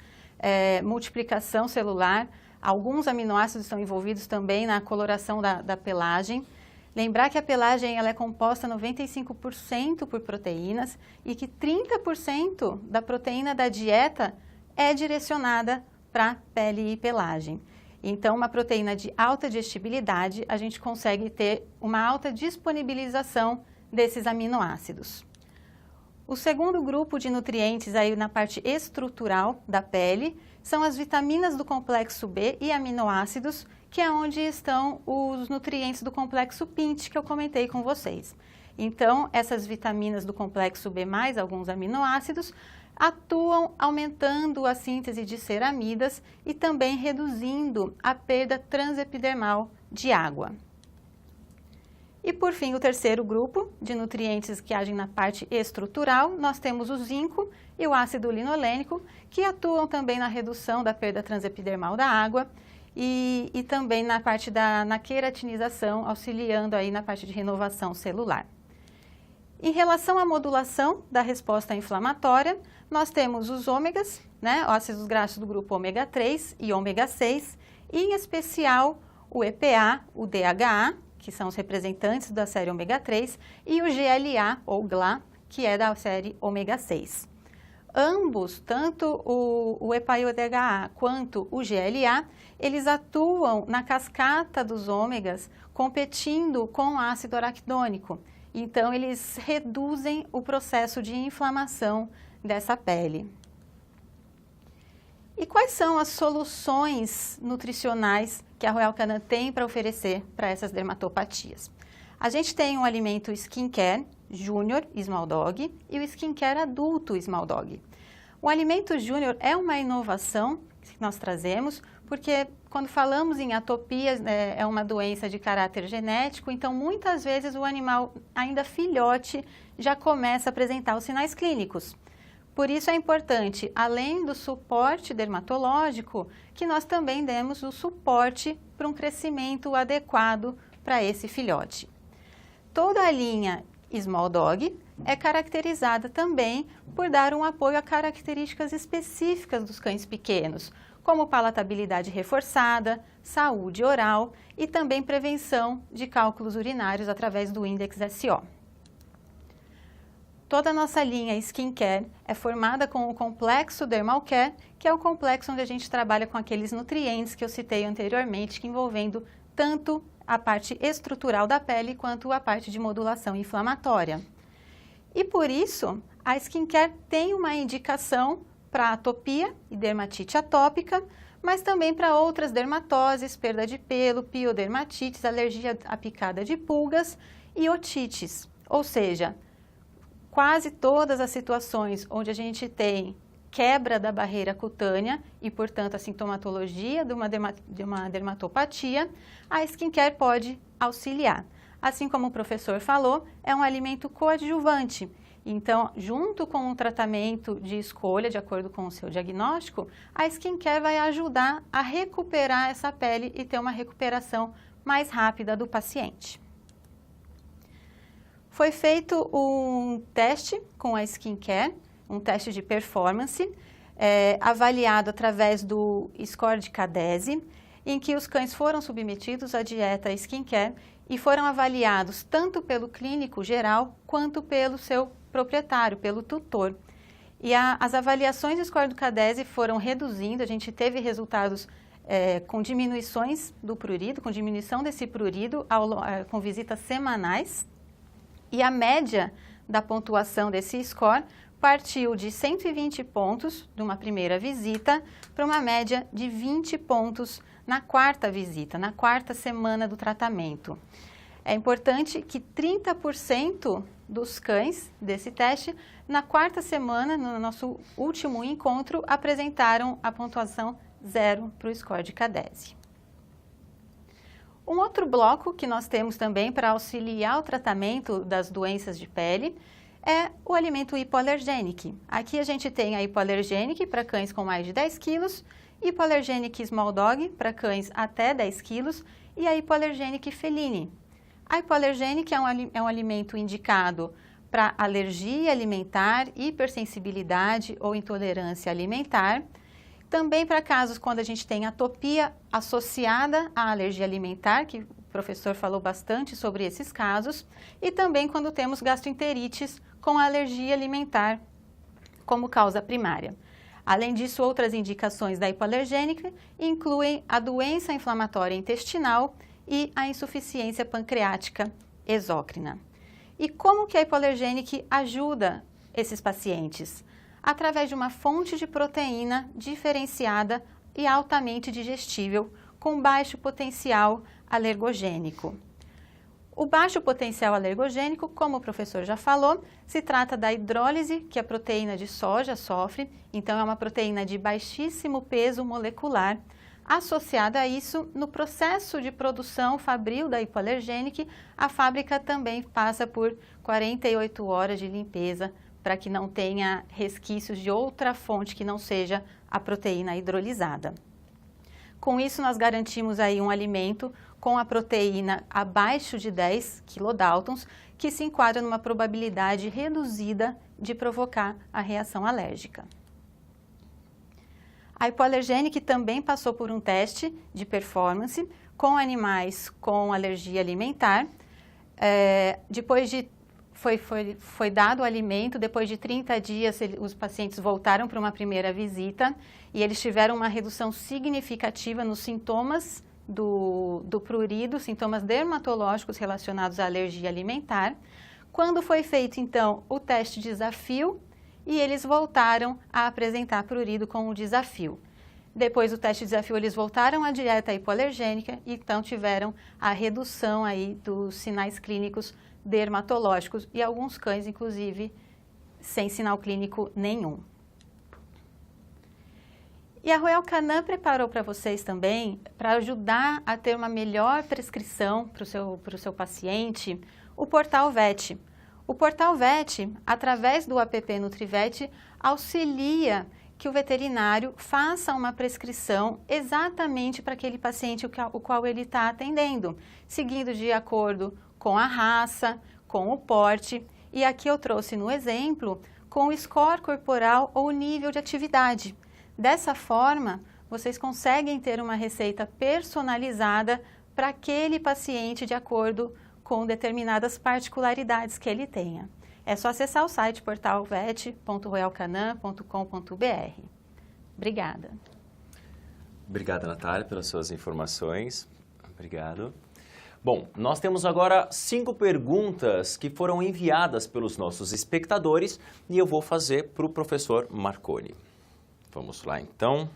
multiplicação celular. Alguns aminoácidos estão envolvidos também na coloração da pelagem. Lembrar que a pelagem ela é composta 95% por proteínas e que 30% da proteína da dieta é direcionada para pele e pelagem. Então, uma proteína de alta digestibilidade, a gente consegue ter uma alta disponibilização desses aminoácidos. O segundo grupo de nutrientes aí na parte estrutural da pele são as vitaminas do complexo B e aminoácidos, que é onde estão os nutrientes do complexo PINT que eu comentei com vocês. Então, essas vitaminas do complexo B mais alguns aminoácidos atuam aumentando a síntese de ceramidas e também reduzindo a perda transepidermal de água. E por fim, o terceiro grupo de nutrientes que agem na parte estrutural, nós temos o zinco e o ácido linolênico, que atuam também na redução da perda transepidermal da água e também na parte na queratinização, auxiliando aí na parte de renovação celular. Em relação à modulação da resposta inflamatória, nós temos os ômegas, ácidos graxos do grupo ômega 3 e ômega 6, e em especial o EPA, o DHA, que são os representantes da série ômega 3, e o GLA, ou GLA, que é da série ômega 6. Ambos, tanto o EPA e o DHA quanto o GLA, eles atuam na cascata dos ômegas, competindo com o ácido araquidônico. Então, eles reduzem o processo de inflamação dessa pele. E quais são as soluções nutricionais que a Royal Canin tem para oferecer para essas dermatopatias? A gente tem um alimento skincare Júnior Small Dog e o skincare adulto Small Dog. O alimento Júnior é uma inovação que nós trazemos, porque quando falamos em atopias, é uma doença de caráter genético, então muitas vezes o animal, ainda filhote, já começa a apresentar os sinais clínicos. Por isso é importante, além do suporte dermatológico, que nós também demos o suporte para um crescimento adequado para esse filhote. Toda a linha Small Dog é caracterizada também por dar um apoio a características específicas dos cães pequenos, como palatabilidade reforçada, saúde oral e também prevenção de cálculos urinários através do Index SO. Toda a nossa linha Skincare é formada com o complexo Dermal Care, que é o complexo onde a gente trabalha com aqueles nutrientes que eu citei anteriormente, que envolvendo tanto a parte estrutural da pele quanto a parte de modulação inflamatória. E por isso, a Skincare tem uma indicação para atopia e dermatite atópica, mas também para outras dermatoses, perda de pelo, piodermatites, alergia à picada de pulgas e otites. Ou seja, quase todas as situações onde a gente tem quebra da barreira cutânea e, portanto, a sintomatologia de uma dermatopatia, a skincare pode auxiliar. Assim como o professor falou, é um alimento coadjuvante. Então, junto com o tratamento de escolha, de acordo com o seu diagnóstico, a skincare vai ajudar a recuperar essa pele e ter uma recuperação mais rápida do paciente. Foi feito um teste com a skincare, um teste de performance, avaliado através do score de Cadese, em que os cães foram submetidos à dieta skincare e foram avaliados tanto pelo clínico geral quanto pelo seu proprietário, pelo tutor. E as avaliações do score do Cadese foram reduzindo, a gente teve resultados com diminuições do prurido, com diminuição desse prurido com visitas semanais. E a média da pontuação desse score partiu de 120 pontos de uma primeira visita para uma média de 20 pontos na quarta visita, na quarta semana do tratamento. É importante que 30% dos cães desse teste, na quarta semana, no nosso último encontro, apresentaram a pontuação 0 para o score de CADESE. Um outro bloco que nós temos também para auxiliar o tratamento das doenças de pele é o alimento hipoalergênico. Aqui a gente tem a hipoalergênico para cães com mais de 10 quilos, hipoalergênico small dog para cães até 10 quilos e a hipoalergênico feline. A hipoalergênica é um alimento indicado para alergia alimentar, hipersensibilidade ou intolerância alimentar. Também para casos quando a gente tem atopia associada à alergia alimentar, que o professor falou bastante sobre esses casos. E também quando temos gastroenterites com alergia alimentar como causa primária. Além disso, outras indicações da hipoalergênica incluem a doença inflamatória intestinal e a insuficiência pancreática exócrina. E como que a hipoalergênica ajuda esses pacientes? Através de uma fonte de proteína diferenciada e altamente digestível, com baixo potencial alergogênico. O baixo potencial alergogênico, como o professor já falou, se trata da hidrólise que a proteína de soja sofre, então é uma proteína de baixíssimo peso molecular. Associada a isso, no processo de produção fabril da hipoalergênica, a fábrica também passa por 48 horas de limpeza para que não tenha resquícios de outra fonte que não seja a proteína hidrolisada. Com isso, nós garantimos aí um alimento com a proteína abaixo de 10 kilodaltons, que se enquadra numa probabilidade reduzida de provocar a reação alérgica. A hipoalergênica também passou por um teste de performance com animais com alergia alimentar. Foi dado o alimento, depois de 30 dias os pacientes voltaram para uma primeira visita e eles tiveram uma redução significativa nos sintomas do prurido, sintomas dermatológicos relacionados à alergia alimentar. Quando foi feito, então, o teste desafio, e eles voltaram a apresentar prurido com o desafio. Depois do teste desafio, eles voltaram à dieta hipoalergênica e então tiveram a redução aí dos sinais clínicos dermatológicos e alguns cães, inclusive, sem sinal clínico nenhum. E a Royal Canin preparou para vocês também, para ajudar a ter uma melhor prescrição para o seu paciente, o Portal Vet. O Portal Vet, através do app NutriVet, auxilia que o veterinário faça uma prescrição exatamente para aquele paciente o qual ele está atendendo, seguindo de acordo com a raça, com o porte. E aqui eu trouxe no exemplo com o score corporal ou nível de atividade. Dessa forma, vocês conseguem ter uma receita personalizada para aquele paciente de acordo com determinadas particularidades que ele tenha. É só acessar o site portalvet.royalcanin.com.br. Obrigada. Obrigada, Natália, pelas suas informações. Obrigado. Bom, nós temos agora 5 perguntas que foram enviadas pelos nossos espectadores e eu vou fazer para o professor Marconi. Vamos lá, então.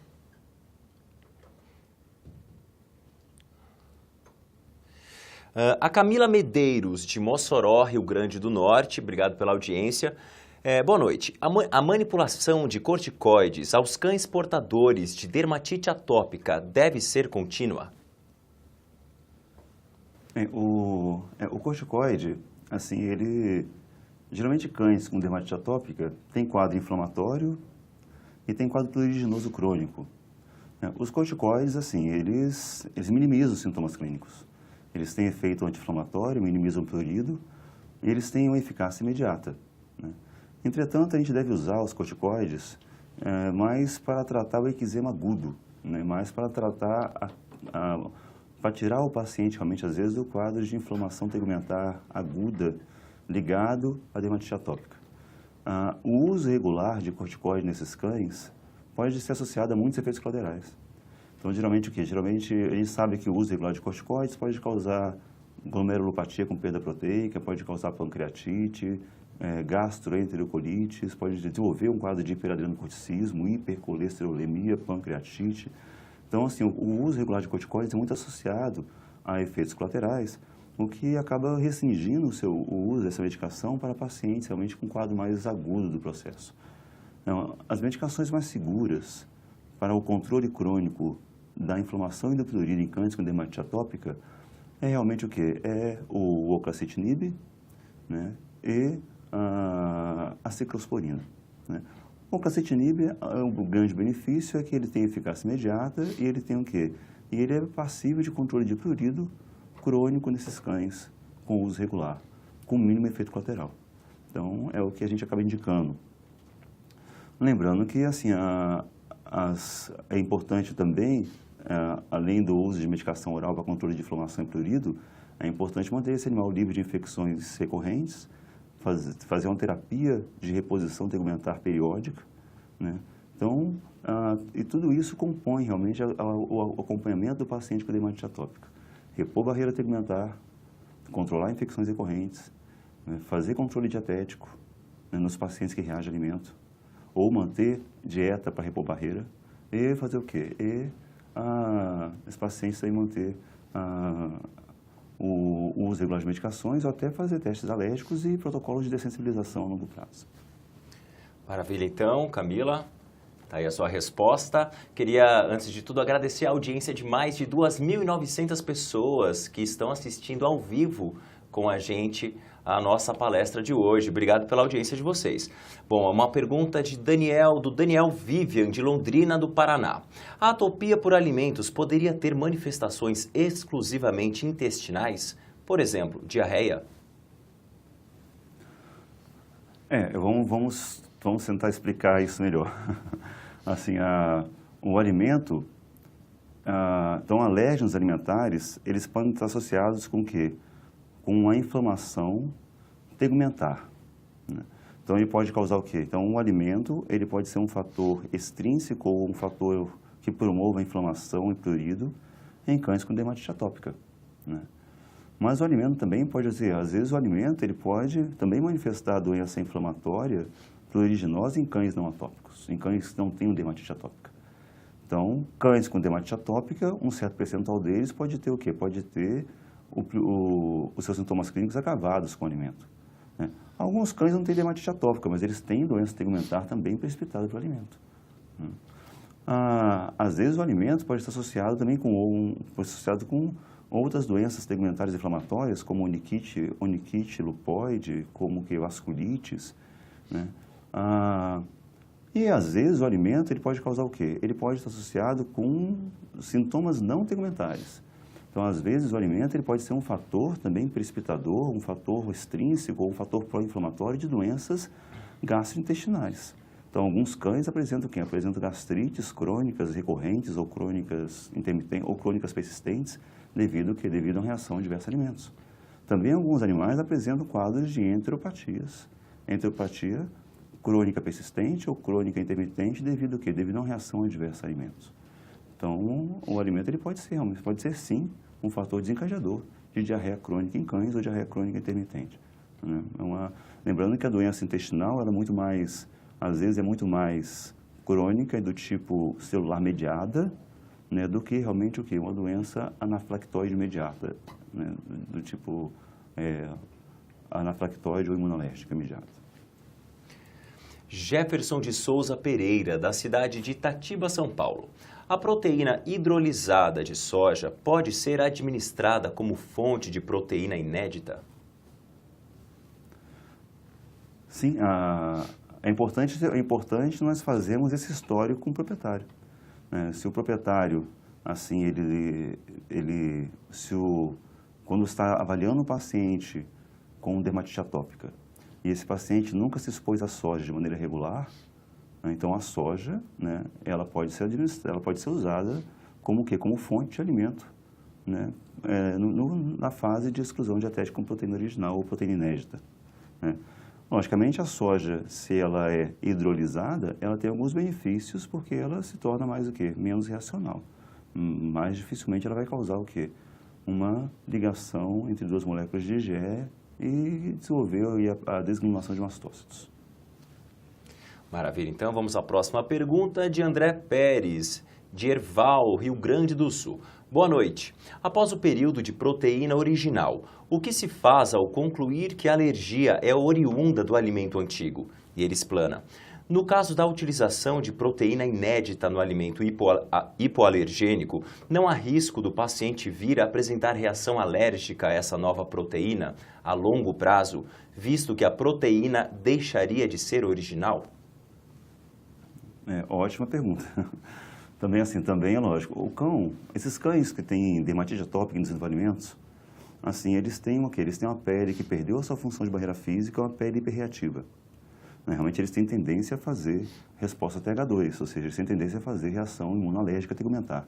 A Camila Medeiros, de Mossoró, Rio Grande do Norte, obrigado pela audiência. Boa noite. A manipulação de corticoides aos cães portadores de dermatite atópica deve ser contínua? O corticoide, assim, geralmente cães com dermatite atópica tem quadro inflamatório e tem quadro pruriginoso crônico. Os corticoides, assim, eles minimizam os sintomas clínicos. Eles têm efeito anti-inflamatório, minimizam o prurido e eles têm uma eficácia imediata, né? Entretanto, a gente deve usar os corticoides mais para tratar o eczema agudo, né? Mais para tratar, para tirar o paciente realmente, às vezes, do quadro de inflamação tegumentar aguda ligado à dermatite atópica. O uso regular de corticoide nesses cães pode ser associado a muitos efeitos colaterais. Então, geralmente o quê? Geralmente a gente sabe que o uso regular de corticoides pode causar glomerulopatia com perda proteica, pode causar pancreatite, gastroenterocolites, pode desenvolver um quadro de hiperadrenocorticismo, hipercolesterolemia, pancreatite. Então, assim, o uso regular de corticoides é muito associado a efeitos colaterais, o que acaba restringindo o uso dessa medicação para pacientes realmente com quadro mais agudo do processo. Então, as medicações mais seguras para o controle crônico da inflamação e do prurido em cães com dermatite atópica é realmente o quê? É o oclacitinib, né, e a ciclosporina, né. O oclacitinib, o grande benefício é que ele tem eficácia imediata e ele tem o quê? E ele é passível de controle de prurido crônico nesses cães com uso regular, com mínimo efeito colateral. Então, é o que a gente acaba indicando. Lembrando que, assim, é importante também, além do uso de medicação oral para controle de inflamação e prurido, é importante manter esse animal livre de infecções recorrentes, fazer uma terapia de reposição tegumentar periódica, né? Então, e tudo isso compõe realmente o acompanhamento do paciente com dermatite atópica. Repor barreira tegumentar, controlar infecções recorrentes, né? Fazer controle dietético, né, nos pacientes que reagem a alimento, ou manter dieta para repor barreira, e fazer o quê? E os pacientes aí manter o uso regular de medicações ou até fazer testes alérgicos e protocolos de dessensibilização a longo prazo. Maravilha, então, Camila. Tá aí a sua resposta. Queria, antes de tudo, agradecer a audiência de mais de 2.900 pessoas que estão assistindo ao vivo com a gente a nossa palestra de hoje. Obrigado pela audiência de vocês. Bom, uma pergunta do Daniel Vivian, de Londrina, do Paraná. A atopia por alimentos poderia ter manifestações exclusivamente intestinais? Por exemplo, diarreia? Vamos tentar explicar isso melhor. Assim, o alimento, então alérgenos alimentares, eles podem estar associados com o quê? Com a inflamação tegumentar, né? Então, ele pode causar o quê? Então, um alimento, ele pode ser um fator extrínseco ou um fator que promova a inflamação e prurido em cães com dermatite atópica, né? Mas o alimento também pode dizer, às vezes o alimento ele pode também manifestar a doença inflamatória pruriginosa em cães não atópicos, em cães que não têm dermatite atópica. Então, cães com dermatite atópica, um certo percentual deles pode ter o quê? Pode ter os seus sintomas clínicos agravados com o alimento, né? Alguns cães não têm dermatite atópica, mas eles têm doença tegumentar também precipitada pelo alimento, né? Às vezes o alimento pode estar associado também com outras doenças tegumentares inflamatórias, como onicite lupoide, como que vasculites, né? E às vezes o alimento ele pode causar o quê? Ele pode estar associado com sintomas não tegumentares. Então, às vezes, o alimento ele pode ser um fator também precipitador, um fator extrínseco ou um fator pró-inflamatório de doenças gastrointestinais. Então, alguns cães apresentam o quê? Apresentam gastrites crônicas recorrentes ou crônicas intermitentes ou crônicas persistentes devido a uma reação a diversos alimentos. Também alguns animais apresentam quadros de enteropatias. Enteropatia crônica persistente ou crônica intermitente devido a quê? Devido a uma reação a diversos alimentos. Então, o alimento ele pode ser sim um fator desencadeador de diarreia crônica em cães ou diarreia crônica intermitente, né? Lembrando que a doença intestinal ela é muito mais, às vezes é muito mais crônica e do tipo celular mediada, né, do que realmente o quê? Uma doença anafilactoide imediata, né, do tipo anafilactoide ou imunológica imediata. Jefferson de Souza Pereira, da cidade de Itatiba, São Paulo. A proteína hidrolisada de soja pode ser administrada como fonte de proteína inédita? Sim, é importante nós fazermos esse histórico com o proprietário, né? Se o proprietário, assim, quando está avaliando o paciente com dermatite atópica e esse paciente nunca se expôs à soja de maneira regular, então a soja, né, ela pode ser usada como o quê? Como fonte de alimento, né, na fase de exclusão dietética com proteína original ou proteína inédita, né? Logicamente, a soja, se ela é hidrolisada, ela tem alguns benefícios porque ela se torna mais o quê? Menos reacional. mais dificilmente ela vai causar o quê? Uma ligação entre duas moléculas de IgE e desenvolver aí a desgranulação de mastócitos. Maravilha, então vamos à próxima pergunta de André Pérez, de Erval, Rio Grande do Sul. Boa noite. Após o período de proteína original, o que se faz ao concluir que a alergia é oriunda do alimento antigo? E ele explana. No caso da utilização de proteína inédita no alimento hipoalergênico, não há risco do paciente vir a apresentar reação alérgica a essa nova proteína a longo prazo, visto que a proteína deixaria de ser original? Ótima pergunta. Também assim, também é lógico. Esses cães que têm dermatite atópica nos alimentos, assim, eles têm o quê? Eles têm uma pele que perdeu a sua função de barreira física, uma pele hiperreativa. Realmente eles têm tendência a fazer resposta TH2, ou seja, eles têm tendência a fazer reação imunológica tegumentar.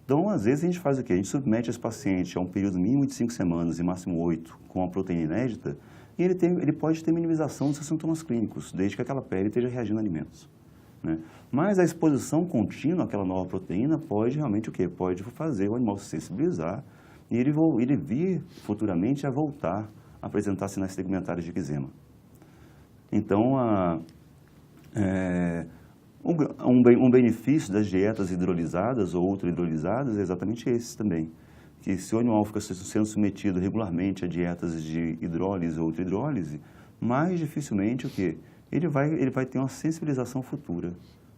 Então, às vezes, a gente faz o quê? A gente submete esse paciente a um período mínimo de 5 semanas e máximo 8 com a proteína inédita e ele pode ter minimização dos seus sintomas clínicos, desde que aquela pele esteja reagindo a alimentos. Mas a exposição contínua àquela nova proteína pode realmente o quê? Pode fazer o animal se sensibilizar e ele vir futuramente a voltar a apresentar sinais tegumentares de eczema. Então, um benefício das dietas hidrolisadas ou ultra-hidrolisadas é exatamente esse também. Que se o animal fica sendo submetido regularmente a dietas de hidrólise ou ultra-hidrólise, mais dificilmente o quê? Ele vai ter uma sensibilização futura,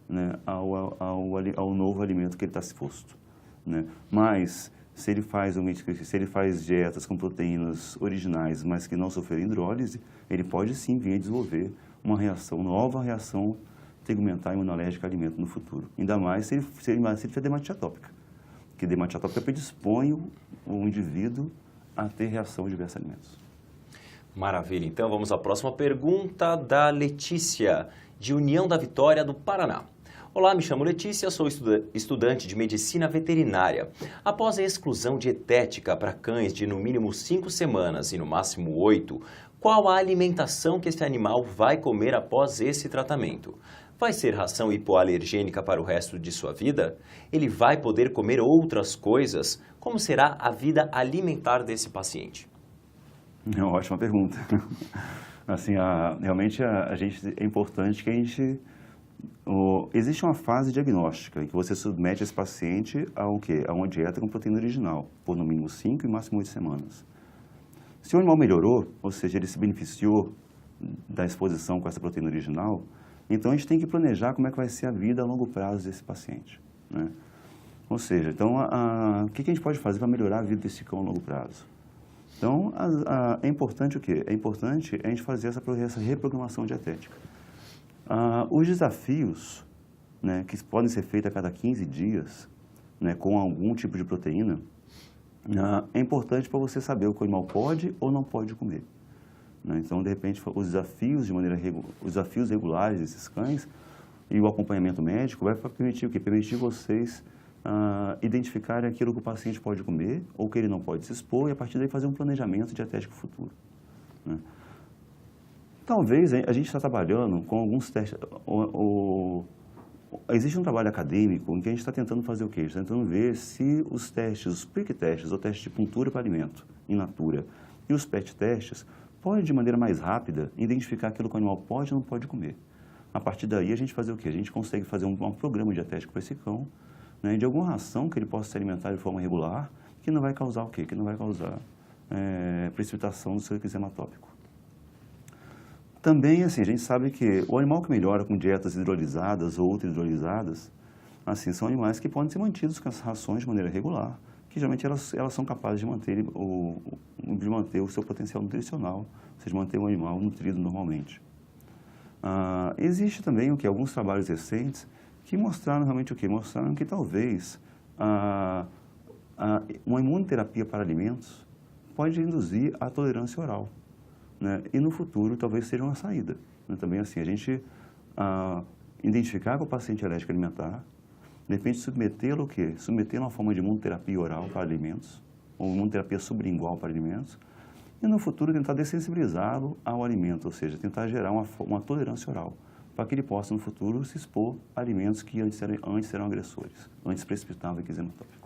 né, ao novo alimento que ele está exposto. Mas, se ele faz dietas com proteínas originais, mas que não sofreram hidrólise, ele pode sim vir a desenvolver uma nova reação tegumentar imunológica a alimento no futuro. Ainda mais se ele tiver dermatite atópica, que dermatite atópica predispõe o indivíduo a ter reação a diversos alimentos. Maravilha, então vamos à próxima pergunta da Letícia, de União da Vitória, do Paraná. Olá, me chamo Letícia, sou estudante de medicina veterinária. Após a exclusão dietética para cães de no mínimo 5 semanas e no máximo 8, qual a alimentação que esse animal vai comer após esse tratamento? Vai ser ração hipoalergênica para o resto de sua vida? Ele vai poder comer outras coisas? Como será a vida alimentar desse paciente? É uma ótima pergunta. Assim, realmente é importante que a gente... existe uma fase diagnóstica em que você submete esse paciente a uma dieta com proteína original, por no mínimo 5 e máximo 8 semanas. Se o animal melhorou, ou seja, ele se beneficiou da exposição com essa proteína original, então a gente tem que planejar como é que vai ser a vida a longo prazo desse paciente. Ou seja, então, o que a gente pode fazer para melhorar a vida desse cão a longo prazo? Então, é importante o quê? É importante a gente fazer essa reprogramação dietética. Os desafios, que podem ser feitos a cada 15 dias, com algum tipo de proteína, é importante para você saber o que o animal pode ou não pode comer. Então, de repente, os desafios regulares desses cães e o acompanhamento médico vai permitir o quê? Permitir vocês identificarem aquilo que o paciente pode comer ou que ele não pode se expor e, a partir daí, fazer um planejamento dietético futuro. Talvez a gente está trabalhando com alguns testes. Existe um trabalho acadêmico em que a gente está tentando fazer o quê? A gente está tentando ver se os prick testes, ou testes de puntura para alimento in natura, e os PET testes, podem, de maneira mais rápida, identificar aquilo que o animal pode ou não pode comer. A partir daí, a gente fazer o quê? A gente consegue fazer um programa dietético para esse cão, de alguma ração que ele possa se alimentar de forma regular, que não vai causar o quê? Que não vai causar precipitação do seu eczema atópico. Também, assim, a gente sabe que o animal que melhora com dietas hidrolisadas ou ultra-hidrolisadas, assim, são animais que podem ser mantidos com essas rações de maneira regular, que geralmente elas são capazes de manter o seu potencial nutricional, ou seja, manter o animal nutrido normalmente. Existe também alguns trabalhos recentes que mostraram realmente Mostraram que talvez uma imunoterapia para alimentos pode induzir a tolerância oral. E no futuro talvez seja uma saída. Também assim, a gente identificar que o paciente é alérgico alimentar, de repente submetê-lo Submeter uma forma de imunoterapia oral para alimentos, ou imunoterapia sublingual para alimentos, e no futuro tentar dessensibilizá-lo ao alimento, ou seja, tentar gerar uma tolerância oral, para que ele possa, no futuro, se expor a alimentos que antes eram agressores, antes precipitavam o eczema atópico.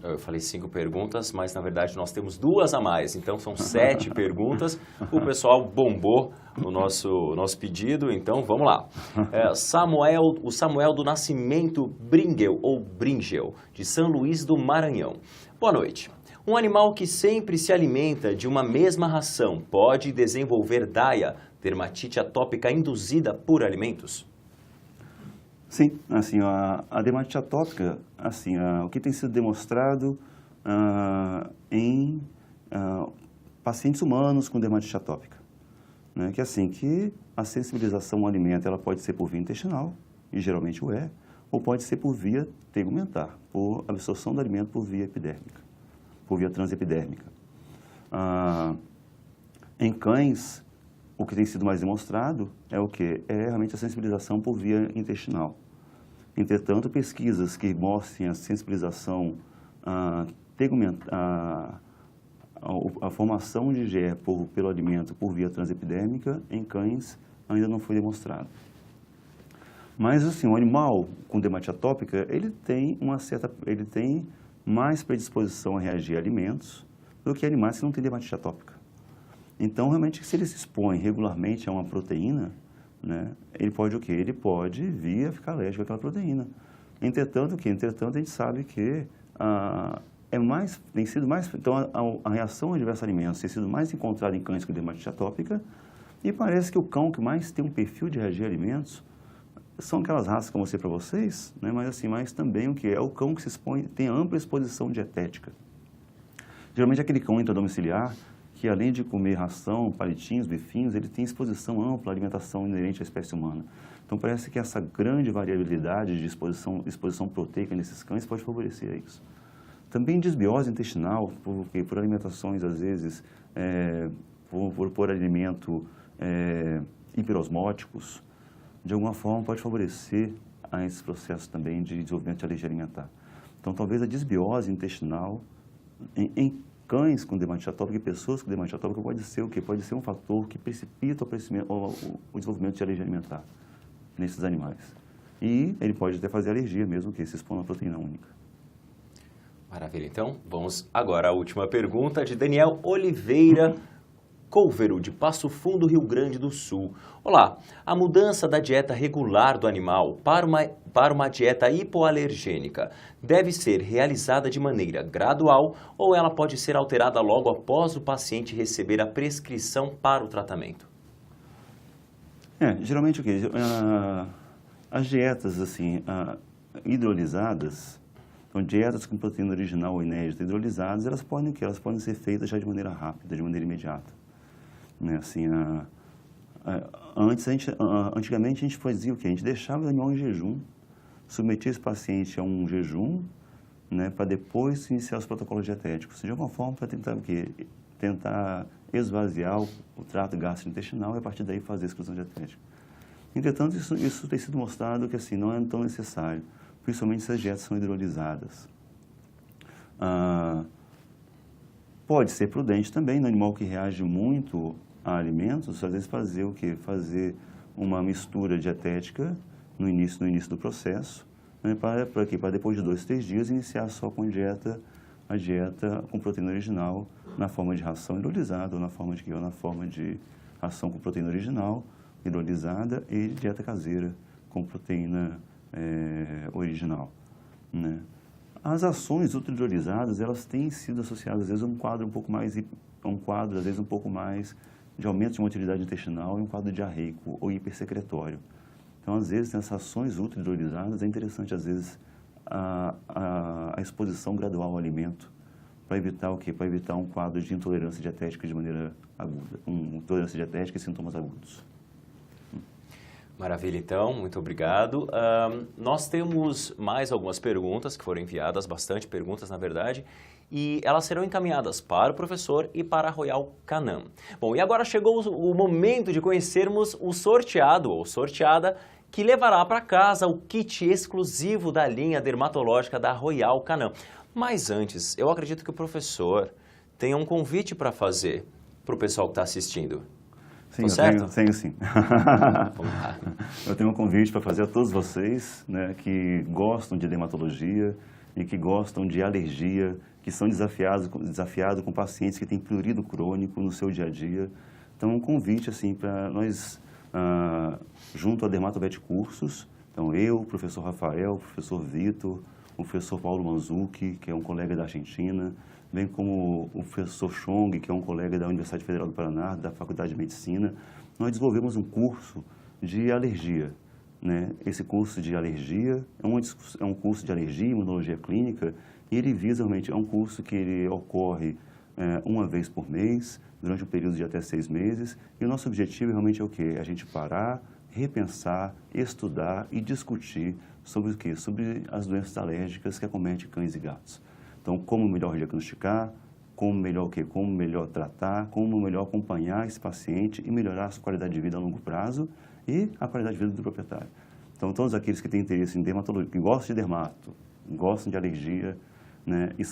Eu falei 5 perguntas, mas na verdade nós temos 2 a mais, então são 7 perguntas. O pessoal bombou o nosso pedido, então vamos lá. O Samuel do Nascimento Bringel, de São Luís do Maranhão. Boa noite. Um animal que sempre se alimenta de uma mesma ração pode desenvolver DAIA, dermatite atópica induzida por alimentos? Sim, assim, a dermatite atópica, assim, o que tem sido demonstrado em pacientes humanos com dermatite atópica, né, que assim, que a sensibilização ao alimento ela pode ser por via intestinal, e geralmente o é, ou pode ser por via tegumentar, por absorção do alimento por via epidérmica, por via transepidérmica. Em cães, o que tem sido mais demonstrado é o quê? É realmente a sensibilização por via intestinal. Entretanto, pesquisas que mostrem a sensibilização, a formação de IgE pelo alimento por via transepidérmica em cães ainda não foi demonstrado. Mas, assim, o animal com dermatite atópica, ele tem mais predisposição a reagir a alimentos do que animais que não têm dermatite atópica. Então, realmente, se ele se expõe regularmente a uma proteína, né, ele pode o quê? Ele pode vir a ficar alérgico àquela proteína. Entretanto, a gente sabe que tem sido mais, então a reação a diversos alimentos tem sido mais encontrada em cães com dermatite atópica, e parece que o cão que mais tem um perfil de reagir a alimentos são aquelas raças que eu mostrei para vocês, né, mas também o que é o cão que se expõe, tem ampla exposição dietética. Geralmente aquele cão intradomiciliar que além de comer ração, palitinhos, bifinhos, ele tem exposição ampla à alimentação inerente à espécie humana. Então parece que essa grande variabilidade de exposição proteica nesses cães pode favorecer isso. Também desbiose intestinal, por alimentações às vezes, por alimento hiperosmóticos, de alguma forma pode favorecer a esses processos também de desenvolvimento de alergia alimentar. Então talvez a desbiose intestinal em cães com dermatite atópica e pessoas com dermatite atópica pode ser o quê? Pode ser um fator que precipita o desenvolvimento de alergia alimentar nesses animais. E ele pode até fazer alergia mesmo que se expondo a proteína única. Maravilha. Então, vamos agora à última pergunta de Daniel Oliveira Couvero, de Passo Fundo, Rio Grande do Sul. Olá, a mudança da dieta regular do animal para uma dieta hipoalergênica deve ser realizada de maneira gradual ou ela pode ser alterada logo após o paciente receber a prescrição para o tratamento? Geralmente o quê? As dietas assim, hidrolisadas, então dietas com proteína original ou inédita hidrolizadas, elas podem ser feitas já de maneira rápida, de maneira imediata. Né? Assim, antigamente a gente fazia o quê? A gente deixava o animal em jejum, submetia esse paciente a um jejum, né, para depois iniciar os protocolos dietéticos. De alguma forma, para tentar o quê? Tentar esvaziar o trato gastrointestinal e a partir daí fazer a exclusão dietética. Entretanto, isso tem sido mostrado que assim, não é tão necessário, principalmente se as dietas são hidrolizadas. Pode ser prudente também no animal que reage muito a alimentos, às vezes fazer o quê? Fazer uma mistura dietética no início do processo, né, para depois de 2, 3 dias iniciar só com a dieta com proteína original na forma de ração hidrolisada ou na forma de ração com proteína original hidrolisada e dieta caseira com proteína original, né? As ações ultra-hidrolizadas, elas têm sido associadas, às vezes, a um quadro às vezes, um pouco mais de aumento de motilidade intestinal e um quadro diarreico ou hipersecretório. Então, às vezes, nessas ações ultra-hidrolizadas, é interessante, às vezes, a exposição gradual ao alimento para evitar o quê? Para evitar um quadro de intolerância dietética de maneira aguda, intolerância dietética e sintomas agudos. Maravilha, então, muito obrigado. Nós temos mais algumas perguntas que foram enviadas, bastante perguntas, na verdade, e elas serão encaminhadas para o professor e para a Royal Canin. Bom, e agora chegou o momento de conhecermos o sorteado ou sorteada que levará para casa o kit exclusivo da linha dermatológica da Royal Canin. Mas antes, eu acredito que o professor tem um convite para fazer para o pessoal que está assistindo. Sim, Tô certo? Tenho sim. Vamos lá. Eu tenho um convite para fazer a todos vocês, né, que gostam de dermatologia e que gostam de alergia, que são desafiados com pacientes que têm prurido crônico no seu dia a dia. Então, um convite assim, para nós, junto a Dermatovet Cursos, então eu, o professor Rafael, o professor Vitor, o professor Paulo Manzucchi, que é um colega da Argentina, bem como o professor Chong, que é um colega da Universidade Federal do Paraná, da Faculdade de Medicina, nós desenvolvemos um curso de alergia. Né? Esse curso de alergia é um curso de alergia e imunologia clínica, e ele visa realmente, é um curso que ele ocorre uma vez por mês, durante um período de até 6 meses, e o nosso objetivo realmente é o quê? A gente parar, repensar, estudar e discutir sobre o quê? Sobre as doenças alérgicas que acometem cães e gatos. Então, como melhor diagnosticar, como melhor o quê? Como melhor tratar, como melhor acompanhar esse paciente e melhorar a sua qualidade de vida a longo prazo e a qualidade de vida do proprietário. Então, todos aqueles que têm interesse em dermatologia, que gostam de dermato, gostam de alergia, né, e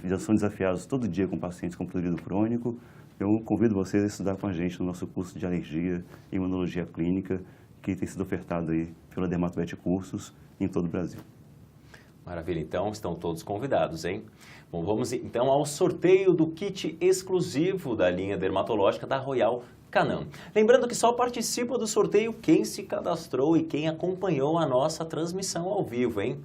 já são desafiados todo dia com pacientes com prurido crônico, eu convido vocês a estudar com a gente no nosso curso de alergia e imunologia clínica, que tem sido ofertado aí pela Dermatovet Cursos em todo o Brasil. Maravilha, então estão todos convidados, hein? Bom, vamos então ao sorteio do kit exclusivo da linha dermatológica da Royal Canin. Lembrando que só participa do sorteio quem se cadastrou e quem acompanhou a nossa transmissão ao vivo, hein?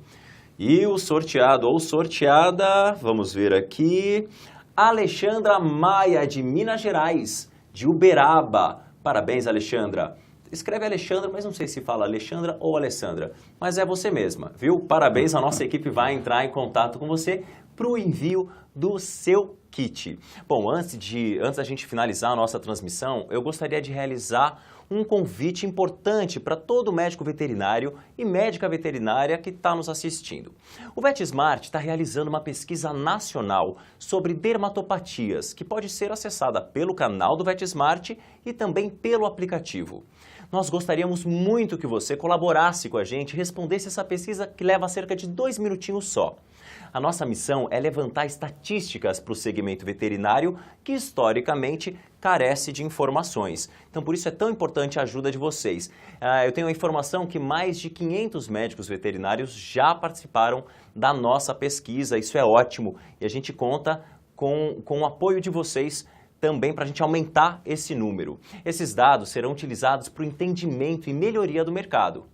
E o sorteado ou sorteada, vamos ver aqui, Alexandra Maia, de Minas Gerais, de Uberaba. Parabéns, Alexandra. Escreve Alexandra, mas não sei se fala Alexandra ou Alessandra, mas é você mesma, viu? Parabéns, a nossa equipe vai entrar em contato com você para o envio do seu kit. Bom, antes da gente finalizar a nossa transmissão, eu gostaria de realizar um convite importante para todo médico veterinário e médica veterinária que está nos assistindo. O VetSmart está realizando uma pesquisa nacional sobre dermatopatias, que pode ser acessada pelo canal do VetSmart e também pelo aplicativo. Nós gostaríamos muito que você colaborasse com a gente e respondesse essa pesquisa que leva cerca de 2 minutinhos só. A nossa missão é levantar estatísticas para o segmento veterinário que, historicamente, carece de informações. Então, por isso é tão importante a ajuda de vocês. Eu tenho a informação que mais de 500 médicos veterinários já participaram da nossa pesquisa. Isso é ótimo e a gente conta com o apoio de vocês também para a gente aumentar esse número. Esses dados serão utilizados para o entendimento e melhoria do mercado.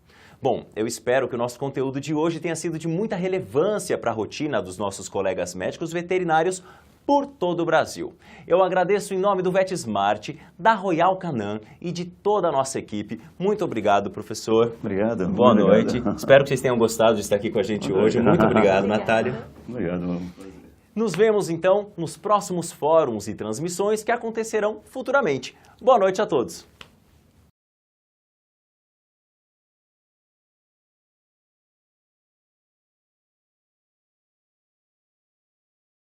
Bom, eu espero que o nosso conteúdo de hoje tenha sido de muita relevância para a rotina dos nossos colegas médicos veterinários por todo o Brasil. Eu agradeço em nome do VetSmart, da Royal Canin e de toda a nossa equipe. Muito obrigado, professor. Obrigado. Boa noite. Espero que vocês tenham gostado de estar aqui com a gente hoje. Muito obrigado, Natália. Obrigado. Nos vemos, então, nos próximos fóruns e transmissões que acontecerão futuramente. Boa noite a todos.